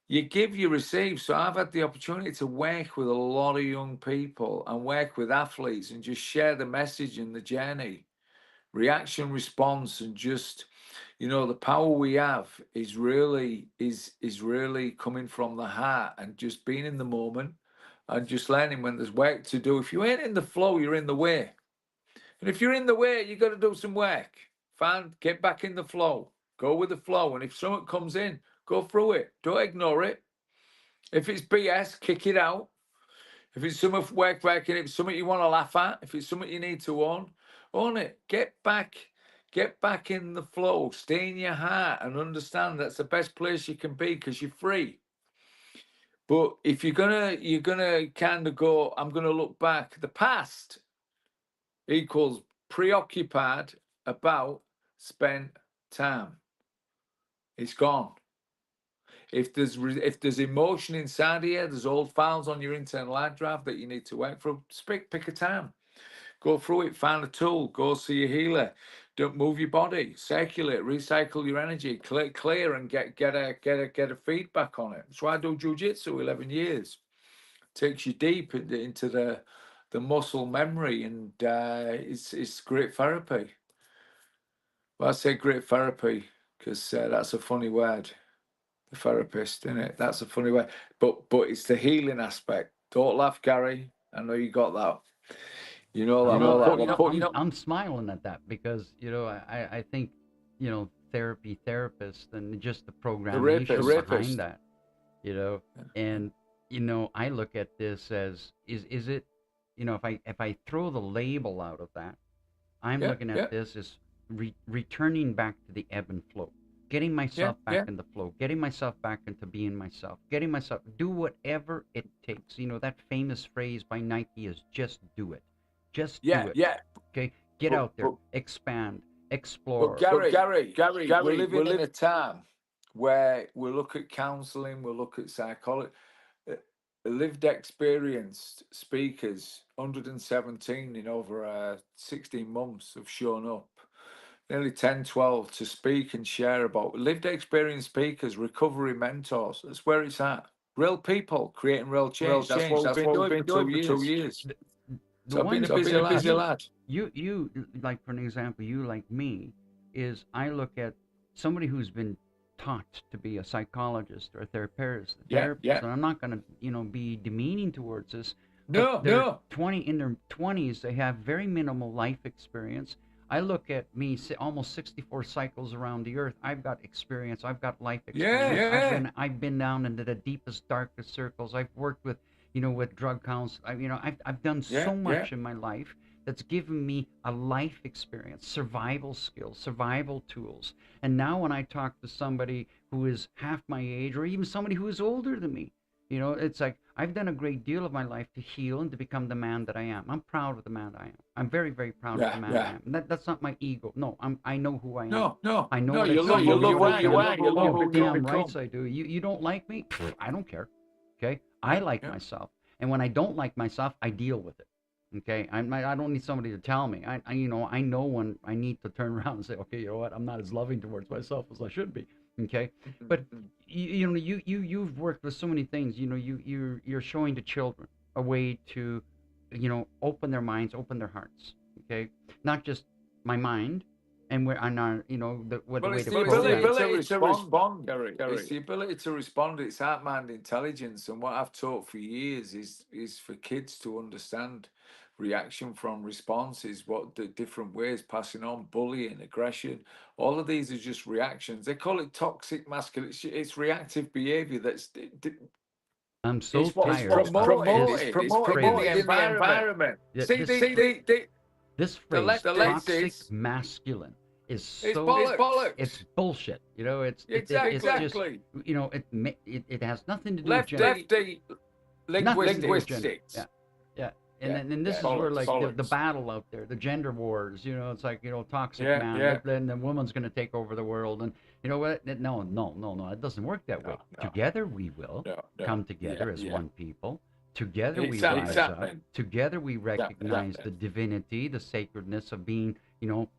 you give, you receive. So I've had the opportunity to work with a lot of young people and work with athletes and just share the message and the journey, reaction, response, and just the power we have is really coming from the heart and just being in the moment and just learning when there's work to do. If you ain't in the flow, you're in the way. And if you're in the way, you got to do some work. Get back in the flow. Go with the flow. And if something comes in, go through it. Don't ignore it. If it's BS, kick it out. If it's something working, if it's something you want to laugh at, if it's something you need to own it. Get back in the flow. Stay in your heart and understand that's the best place you can be because you're free. But if you're gonna kind of go, I'm gonna look back. The past equals preoccupied about spent time. It's gone. If there's emotion inside here, there's old files on your internal hard drive that you need to work through. Pick a time. Go through it, find a tool, go see a healer. Don't move your body, circulate, recycle your energy, clear and get a feedback on it. That's why I do jiu-jitsu 11 years. Takes you deep into the muscle memory, and it's great therapy. Well, I say great therapy because that's a funny word. The therapist, isn't it? That's a funny word. But it's the healing aspect. Don't laugh, Gary. I know you got that. You know that. I'm smiling at that because I think therapists and just the programmation behind that, and I look at this as is it, if I throw the label out of that, I'm looking at this as returning back to the ebb and flow. getting myself back in the flow, getting myself back into being myself, getting myself, do whatever it takes. You know, that famous phrase by Nike is just do it. Just do it. Yeah. Okay? Get out there, expand, explore. But Gary, we're living in a time where we look at counselling, we look at psychology. Lived experienced speakers, 117 in over 16 months, have shown up. Nearly 10, 12 to speak and share about lived experienced speakers, recovery mentors. That's where it's at. Real people creating real change. That's what we've been doing for 2 years. So I've been a busy lad. You like, for an example, you like me, is I look at somebody who's been taught to be a psychologist or a therapist. And I'm not going to, be demeaning towards this. No. 20 in their 20s, they have very minimal life experience. I look at me, almost 64 cycles around the earth. I've got experience. I've got life experience. I've been down into the deepest, darkest circles. I've worked with, with drug counts. I've done so much in my life that's given me a life experience, survival skills, survival tools. And now when I talk to somebody who is half my age, or even somebody who is older than me, it's like I've done a great deal of my life to heal and to become the man that I am. I'm proud of the man I am. I'm very, very proud of the man I am. And that's not my ego. No, I know who I am. No. I know you love who you are. You love who damn rights I do. You don't like me? I don't care. Okay? I like myself. And when I don't like myself, I deal with it. Okay, I don't need somebody to tell me. I know when I need to turn around and say, okay, you know what? I'm not as loving towards myself as I should be. Okay, but you've worked with so many things. You're showing the children a way to, open their minds, open their hearts. Okay, not just my mind, and where I'm not, the way it's to the program. ability to respond, Gary. It's the ability to respond. It's heart, mind, intelligence. And what I've taught for years is for kids to understand reaction from responses, what the different ways, passing on, bullying, aggression. All of these are just reactions. They call it toxic masculinity. It's reactive behavior that's I'm so tired. It's promoted in the environment. This phrase, toxic masculine, is so bollocks. It's bullshit. It's exactly. It has nothing to do with gender. Lefty linguistics. Yeah. And this is where the battle out there, the gender wars. It's like toxic man. Then the woman's going to take over the world, and you know what? No, it doesn't work that way. Together we will come together as one people. Together we rise up. Together we recognize the divinity, the sacredness of being,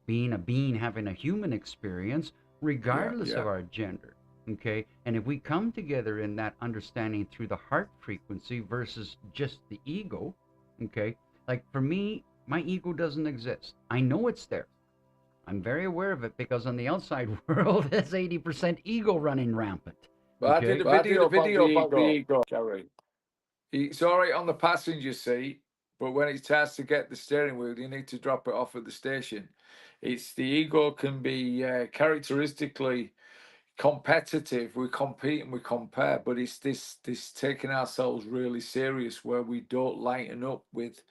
being a being, having a human experience, regardless of our gender. Okay, and if we come together in that understanding through the heart frequency versus just the ego. Okay, like for me, my ego doesn't exist. I know it's there. I'm very aware of it because on the outside world, there's 80% ego running rampant. But I did a video about the ego, Gary. It's all right on the passenger seat, but when it's time to get the steering wheel, you need to drop it off at the station. It's the ego can be characteristically competitive. We compete and we compare, but it's this taking ourselves really serious where we don't lighten up with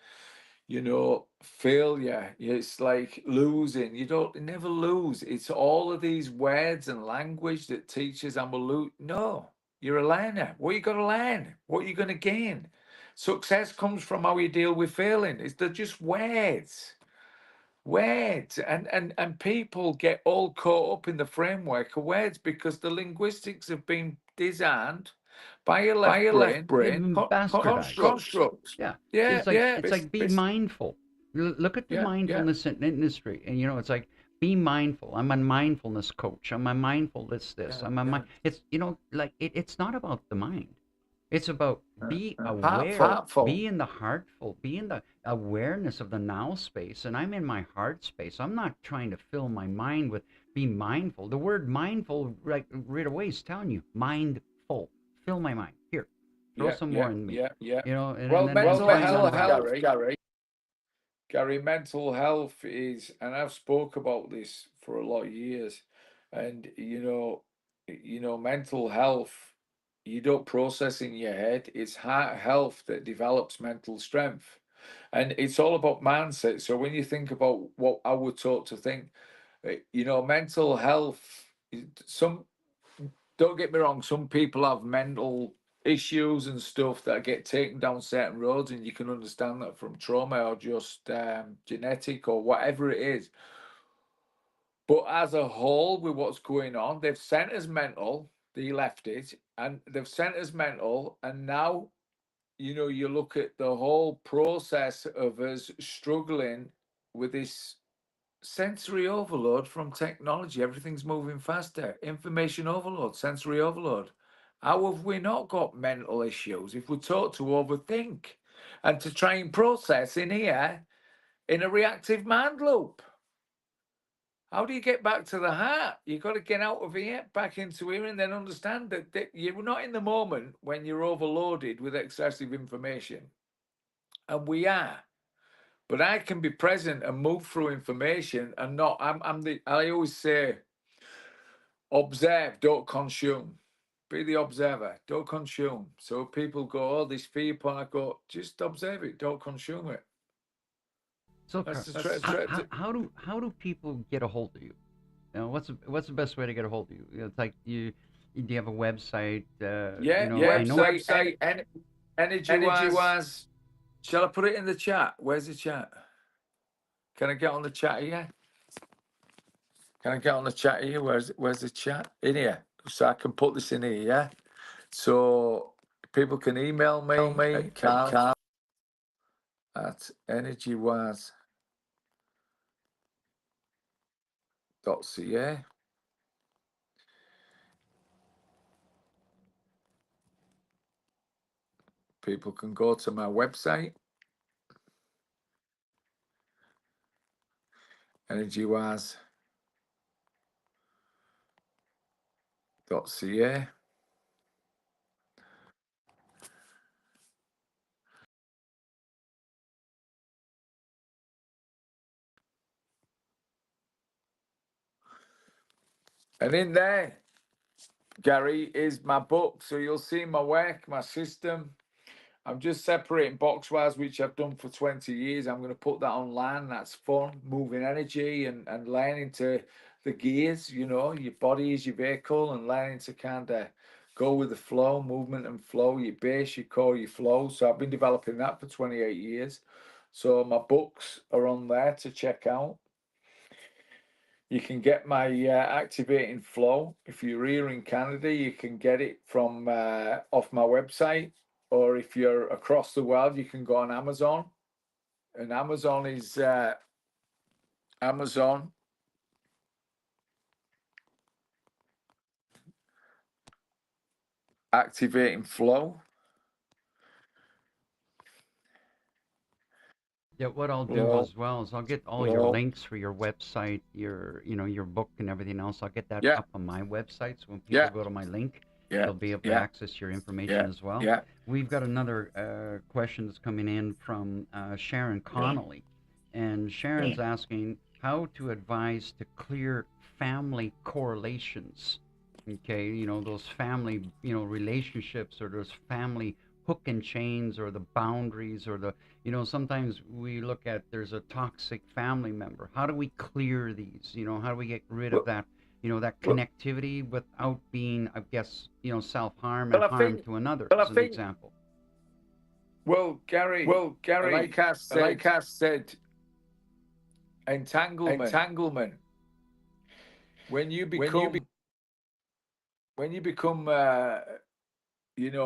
failure. It's like losing. You never lose. It's all of these words and language that teaches I'm a lose. No, you're a learner. What you got to learn? What are you going to gain? Success comes from how you deal with failing. They're just words. Words and people get all caught up in the framework of words because the linguistics have been designed by your left brain constructs. It's like be mindful. Look at the mindfulness industry, and it's like be mindful. I'm a mindfulness coach. I'm a mindful this. I'm a mind. It's it's not about the mind. It's about be aware, be in the heartful, be in the awareness of the now space. And I'm in my heart space. I'm not trying to fill my mind with be mindful. The word mindful right away is telling you mindful. Fill my mind. Here, throw some more in me. Mental health, Gary, mental health is, and I've spoke about this for a lot of years, and mental health. You don't process in your head. It's heart health that develops mental strength. And it's all about mindset. So when you think about what I would taught to think, mental health some, don't get me wrong, some people have mental issues and stuff that get taken down certain roads, and you can understand that from trauma or just genetic or whatever it is. But as a whole, with what's going on, they've sent us mental, they left it, and they've sent us mental, and now, you know, you look at the whole process of us struggling with this sensory overload from technology. Everything's moving faster. Information overload, sensory overload. How have we not got mental issues if we're taught to overthink and to try and process in here in a reactive mind loop? How do you get back to the heart? You've got to get out of here, back into here, and then understand that you're not in the moment when you're overloaded with excessive information. And we are. But I can be present and move through information and not, I always say, observe, don't consume. Be the observer, don't consume. So people go, oh, this fear porn, I go, just observe it, don't consume it. So, how do people get a hold of you? You know, what's the best way to get a hold of you? It's like do you have a website? Website, energy-wise. Shall I put it in the chat? Where's the chat? Can I get on the chat here? Can I get on the chat here? Where's the chat? In here. So I can put this in here, yeah? So people can email me at Carl at energywise.ca. People can go to my website, energywise.ca. And in there, Gary, is my book. So you'll see my work, my system. I'm just separating box-wise, which I've done for 20 years. I'm going to put that online. That's fun, moving energy and learning to the gears, you know, your body is your vehicle, and learning to kind of go with the flow, movement and flow, your base, your core, your flow. So I've been developing that for 28 years. So my books are on there to check out. You can get my Activating Flow. If you're here in Canada, you can get it from off my website. Or if you're across the world, you can go on Amazon. And Amazon is Amazon. Activating Flow. Yeah, what I'll do as well is I'll get all your links for your website, your book and everything else. I'll get that up on my website. So when people go to my link, they'll be able to access your information as well. We've got another question that's coming in from Sharon Connolly. And Sharon's asking how to advise to clear family correlations. Okay, those family, relationships, or those family hook and chains, or the boundaries, or the, sometimes we look at there's a toxic family member. How do we clear these? How do we get rid of that, that connectivity without being, I guess, self-harm and harm to another, as an example? Well, Gary, like I said, entanglement. When you become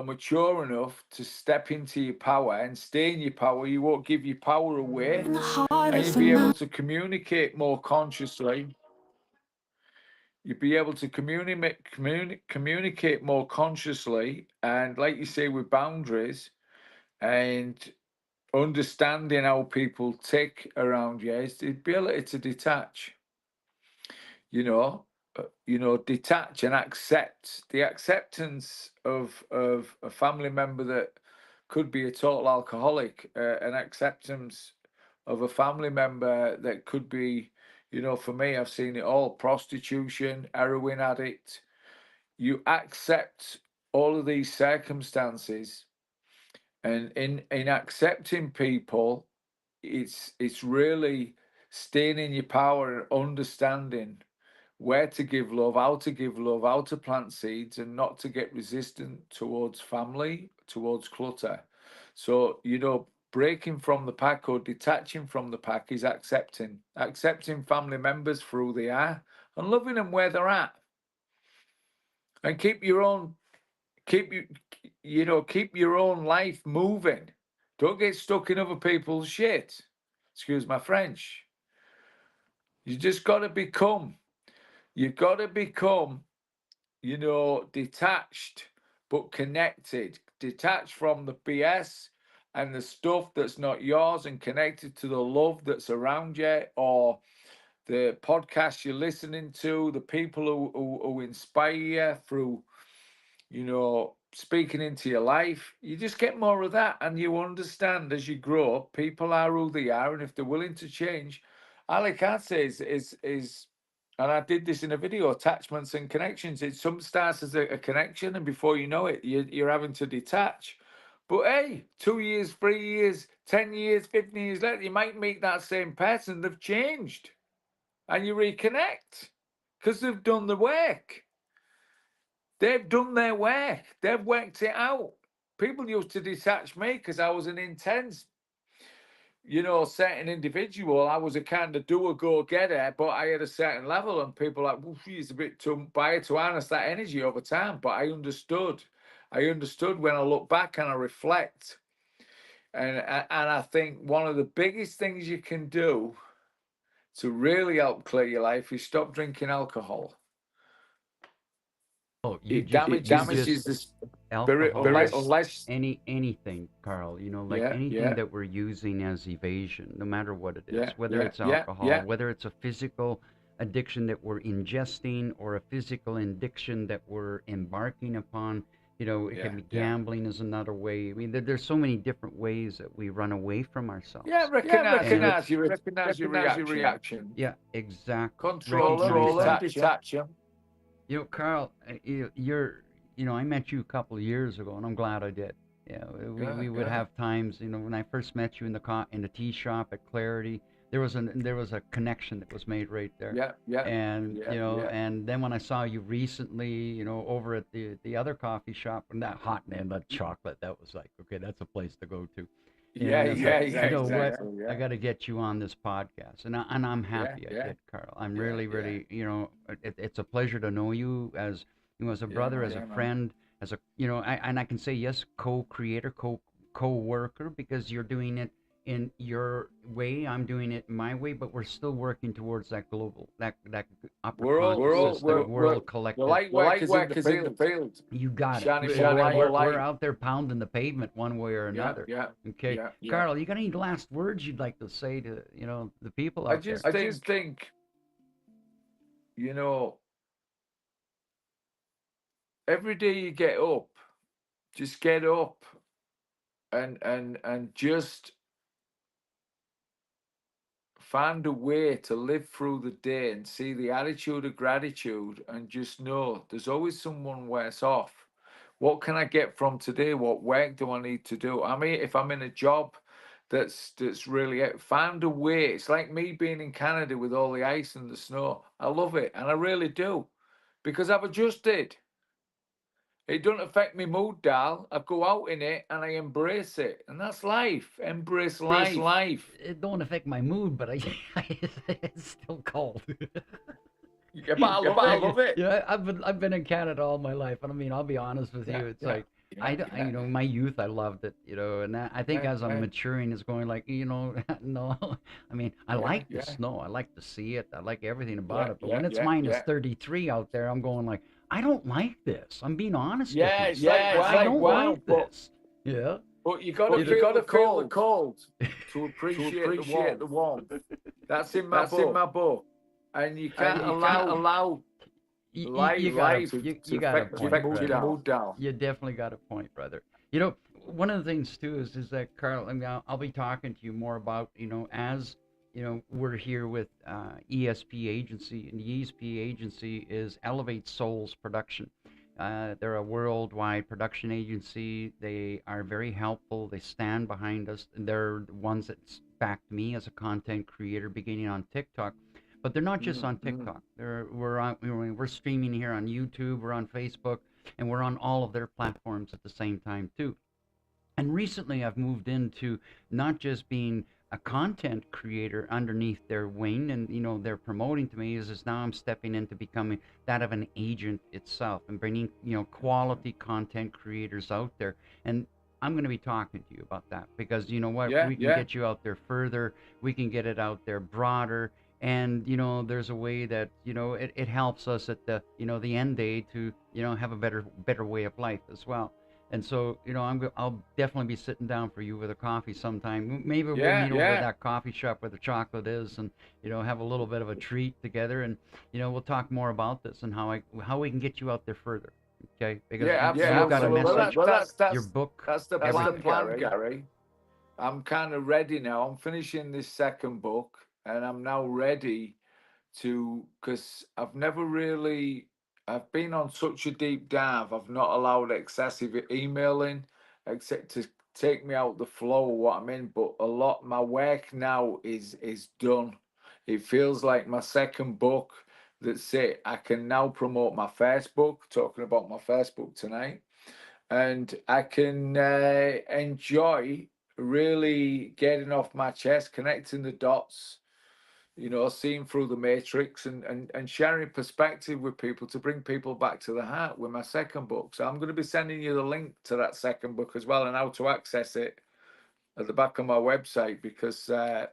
mature enough to step into your power and stay in your power, you won't give your power away, and you'll be able to communicate more consciously. You'll be able to communicate more consciously, and like you say, with boundaries and understanding how people tick around you, is the ability to detach. Detach and accept. The acceptance of a family member that could be a total alcoholic, an acceptance of a family member that could be, for me, I've seen it all: prostitution, heroin addict. You accept all of these circumstances, and in accepting people, it's really staying in your power and understanding where to give love, how to plant seeds, and not to get resistant towards family, towards clutter. So, breaking from the pack or detaching from the pack is accepting family members for who they are and loving them where they're at. And keep your own life moving. Don't get stuck in other people's shit. Excuse my French. You just got to become, detached but connected. Detached from the BS and the stuff that's not yours, and connected to the love that's around you, or the podcast you're listening to, the people who inspire you through, speaking into your life. You just get more of that, and you understand as you grow up, people are who they are, and if they're willing to change, all I can say is, and I did this in a video, attachments and connections. It some starts as a connection, and before you know it, you're having to detach. But hey, 2 years, 3 years, 10 years, 15 years later, you might meet that same person. They've changed, and you reconnect because they've done the work. They've done their work. They've worked it out. People used to detach me because I was an intense, certain individual. I was a kind of go-getter, but I had a certain level, and people were like, well, she's a bit too bad to harness that energy over time. But I understood. When I look back and I reflect. And I think one of the biggest things you can do to really help clear your life is stop drinking alcohol. Oh, It damages the spirit unless anything, Carl. Like anything that we're using as evasion, no matter what it is, whether it's alcohol, whether it's a physical addiction that we're ingesting, or a physical addiction that we're embarking upon. It can be gambling is another way. I mean, there's so many different ways that we run away from ourselves. Recognize your reaction. Yeah, exactly. Control them, detach them. Carl, I met you a couple of years ago, and I'm glad I did. We would have times, when I first met you in the tea shop at Clarity, there was a connection that was made right there. And and then when I saw you recently, over at the other coffee shop, and that hot and that chocolate, that was like, okay, that's a place to go to. Exactly. I got to get you on this podcast, and I'm happy I did, Carl. I'm really, it's a pleasure to know you as as a brother, as a friend, as a and I can say yes, co-creator, co-worker, because you're doing it in your way, I'm doing it my way, but we're still working towards that global, that upper consciousness, that world collective. The light work is in the field. You got it. We're out there pounding the pavement one way or another. Okay. Carl, you got any last words you'd like to say to the people out there? I just think every day you get up, just get up and just find a way to live through the day and see the attitude of gratitude, and just know there's always someone worse off. What can I get from today? What work do I need to do? I mean, if I'm in a job that's really, find a way. It's like me being in Canada with all the ice and the snow. I love it, and I really do, because I've adjusted. It doesn't affect my mood, Dal. I go out in it and I embrace it. And that's life. Embrace life. It don't affect my mood, but it's still cold. But I love it. Yeah, I've been in Canada all my life, and I mean, I'll be honest with you. It's like my youth, I loved it, and I think as I'm maturing, it's going like, no, I mean, I like the snow, I like to see it, I like everything about it, but when it's minus 33 out there, I'm going like, I don't like this. I'm being honest with you. I don't like this. Yeah. But you got to feel the cold to appreciate the warmth. That's in my book. And you can't allow life to affect your mood down. You definitely got a point, brother. One of the things too is that, Carl, I mean, I'll be talking to you more about, as we're here with ESP Agency, and the ESP Agency is Elevate Souls Production. They're a worldwide production agency. They are very helpful. They stand behind us. They're the ones that backed me as a content creator beginning on TikTok. But they're not just on TikTok. We're streaming here on YouTube, we're on Facebook, and we're on all of their platforms at the same time too. And recently I've moved into not just being a content creator underneath their wing, and they're promoting to me, is now I'm stepping into becoming that of an agent itself and bringing quality content creators out there. And I'm going to be talking to you about that, because you know what, we can get you out there further, we can get it out there broader. And there's a way that it helps us at the end day to have a better way of life as well. And so, I'll definitely be sitting down for you with a coffee sometime. Maybe we'll meet over at that coffee shop where the chocolate is, and have a little bit of a treat together, and we'll talk more about this and how we can get you out there further. Okay? Because you've got a message, your book, that's the plan, Gary. I'm kind of ready now. I'm finishing this second book, and I'm now ready because I've been on such a deep dive. I've not allowed excessive emailing, except to take me out the flow of what I'm in. But my work now is done. It feels like my second book. That's it. I can now promote my first book, talking about my first book tonight. And I can enjoy really getting off my chest, connecting the dots, seeing through the matrix, and sharing perspective with people to bring people back to the heart with my second book. So I'm going to be sending you the link to that second book as well, and how to access it at the back of my website, because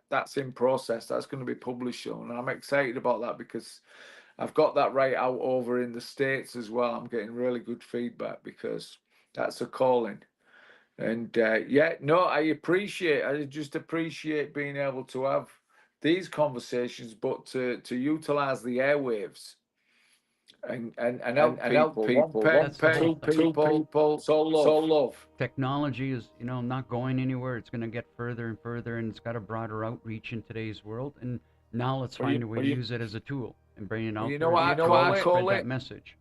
that's in process. That's going to be published soon, and I'm excited about that because I've got that right out over in the States as well. I'm getting really good feedback because that's a calling. And I just appreciate being able to have these conversations, but to utilize the airwaves and help people. One pen, two people, so love. Technology is, not going anywhere. It's going to get further and further, and it's got a broader outreach in today's world. And now let's find a way to use it as a tool and bring it out there. I call that message.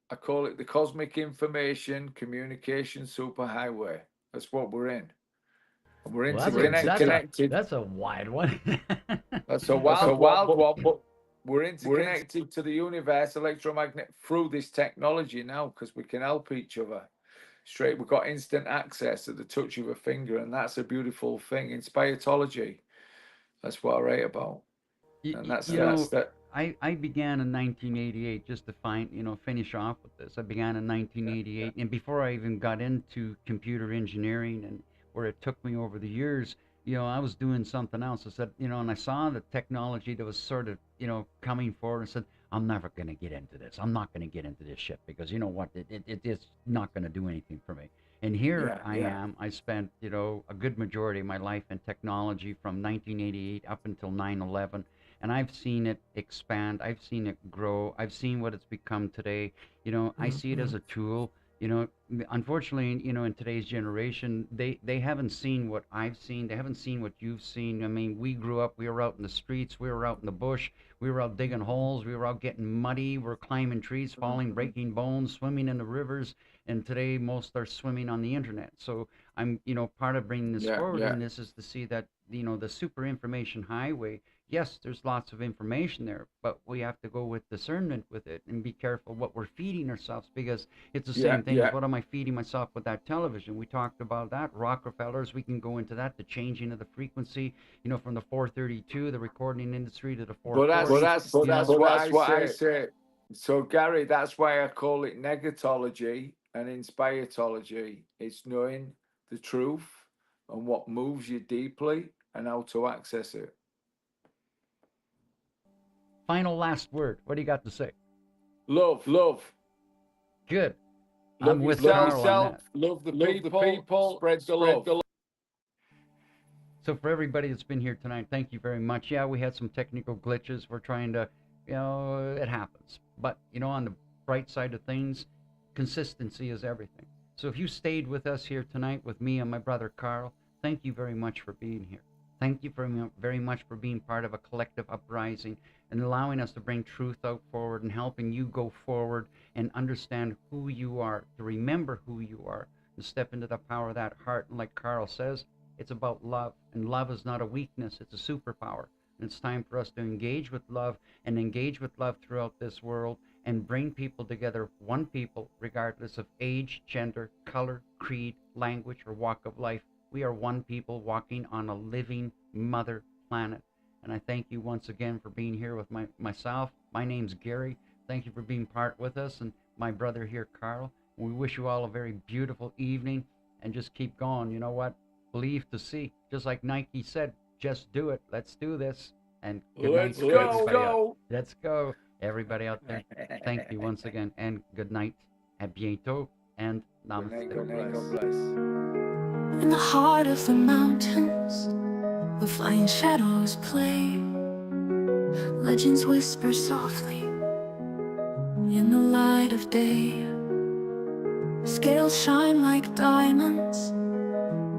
I call it the cosmic information communication superhighway. That's what we're in. And we're interconnected. That's a wide one. That's a wild one, but we're interconnected to the universe, electromagnetic, through this technology now, because we can help each other. We've got instant access at the touch of a finger, and that's a beautiful thing. Inspiratology. That's what I write about. And that's that. I began in 1988, just to finish off with this. I began in 1988, and before I even got into computer engineering and where it took me over the years, I was doing something else. I said, and I saw the technology that was sort of, coming forward, and said, I'm never going to get into this. I'm not going to get into this shit, because you know what? It's not going to do anything for me. And here I am. I spent, a good majority of my life in technology from 1988 up until 9/11. And I've seen it expand. I've seen it grow. I've seen what it's become today. I see it as a tool. Unfortunately, in today's generation, they haven't seen what I've seen. They haven't seen what you've seen. I mean, we grew up, we were out in the streets, we were out in the bush, we were out digging holes, we were out getting muddy, we were climbing trees, falling, breaking bones, swimming in the rivers. And today, most are swimming on the internet. So I'm, part of bringing this forward, and this is to see that, the super information highway. Yes, there's lots of information there, but we have to go with discernment with it and be careful what we're feeding ourselves, because it's the same thing as what am I feeding myself with that television? We talked about that, Rockefellers, we can go into that, the changing of the frequency, from the 432, the recording industry, to the 440. That's what I say. So Gary, that's why I call it negatology and inspiratology. It's knowing the truth and what moves you deeply and how to access it. Final last word. What do you got to say? Love. Good. Love I'm with Carl on that. Love the people. Spread the love. So for everybody that's been here tonight, thank you very much. Yeah, we had some technical glitches. We're trying to, it happens. But, on the bright side of things, consistency is everything. So if you stayed with us here tonight with me and my brother Carl, thank you very much for being here. Thank you very much for being part of a collective uprising and allowing us to bring truth out forward and helping you go forward and understand who you are, to remember who you are, and step into the power of that heart. And like Carl says, it's about love, and love is not a weakness, it's a superpower. And it's time for us to engage with love and engage with love throughout this world and bring people together, one people, regardless of age, gender, color, creed, language, or walk of life. We are one people walking on a living mother planet. And I thank you once again for being here with myself. My name's Gary. Thank you for being part with us, and my brother here, Carl. We wish you all a very beautiful evening, and just keep going. You know what? Believe to see. Just like Nike said, just do it. Let's do this. And good night to everybody out. Let's go, everybody out there. Thank you once again, and good night. À bientôt, and namaste. God bless. In the heart of the mountains, where flying shadows play, legends whisper softly in the light of day. Scales shine like diamonds,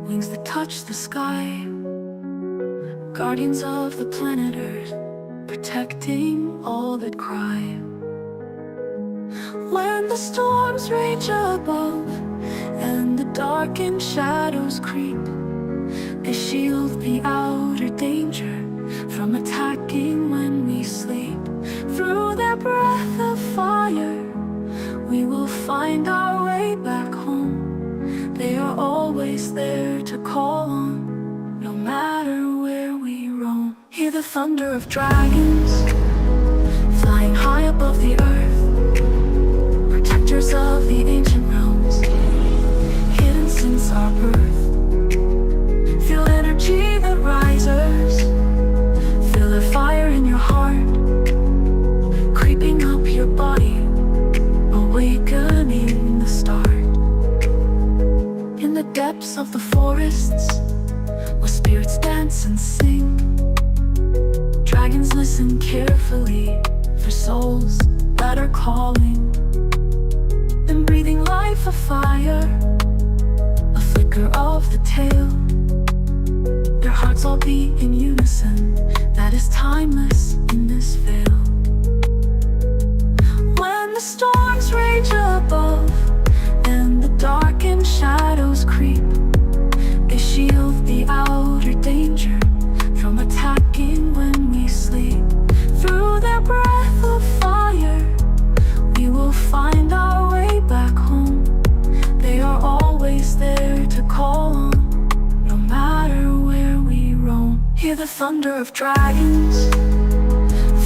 wings that touch the sky, guardians of the planet Earth, protecting all that cry. When the storms rage above and the darkened shadows creep, they shield the outer danger from attacking when we sleep. Through their breath of fire, we will find our way back home. They are always there to call on, no matter where we roam. Hear the thunder of dragons flying high above the earth, protectors of the ancient realms, hidden since our birth. Feel energy that rises, feel the fire in your heart, creeping up your body, awakening the start. In the depths of the forests, where spirits dance and sing, dragons listen carefully for souls that are calling. Then breathing life of fire, a flicker of the tail, their hearts all beat in unison, that is timeless in this veil. When the storms rage above and the darkened shadows creep, they shield the outer danger from attacking when we sleep. Through their breath of fire, we will find our way back home. They are always there to call on, no matter where we roam. Hear the thunder of dragons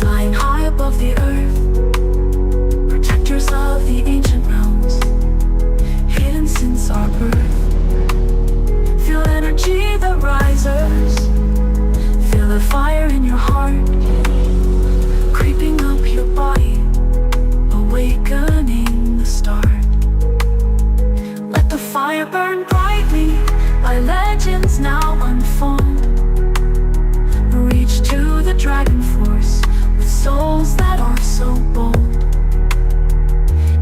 flying high above the earth, protectors of the ancient realms, hidden since our birth. Feel energy that rises, feel the fire in your heart, creeping up your body, awakening the start. Let the fire burn brightly, our legends now unfold. Reach to the dragon force with souls that are so bold.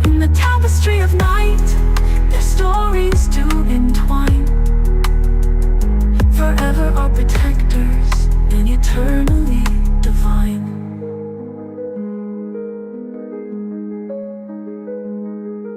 In the tapestry of night,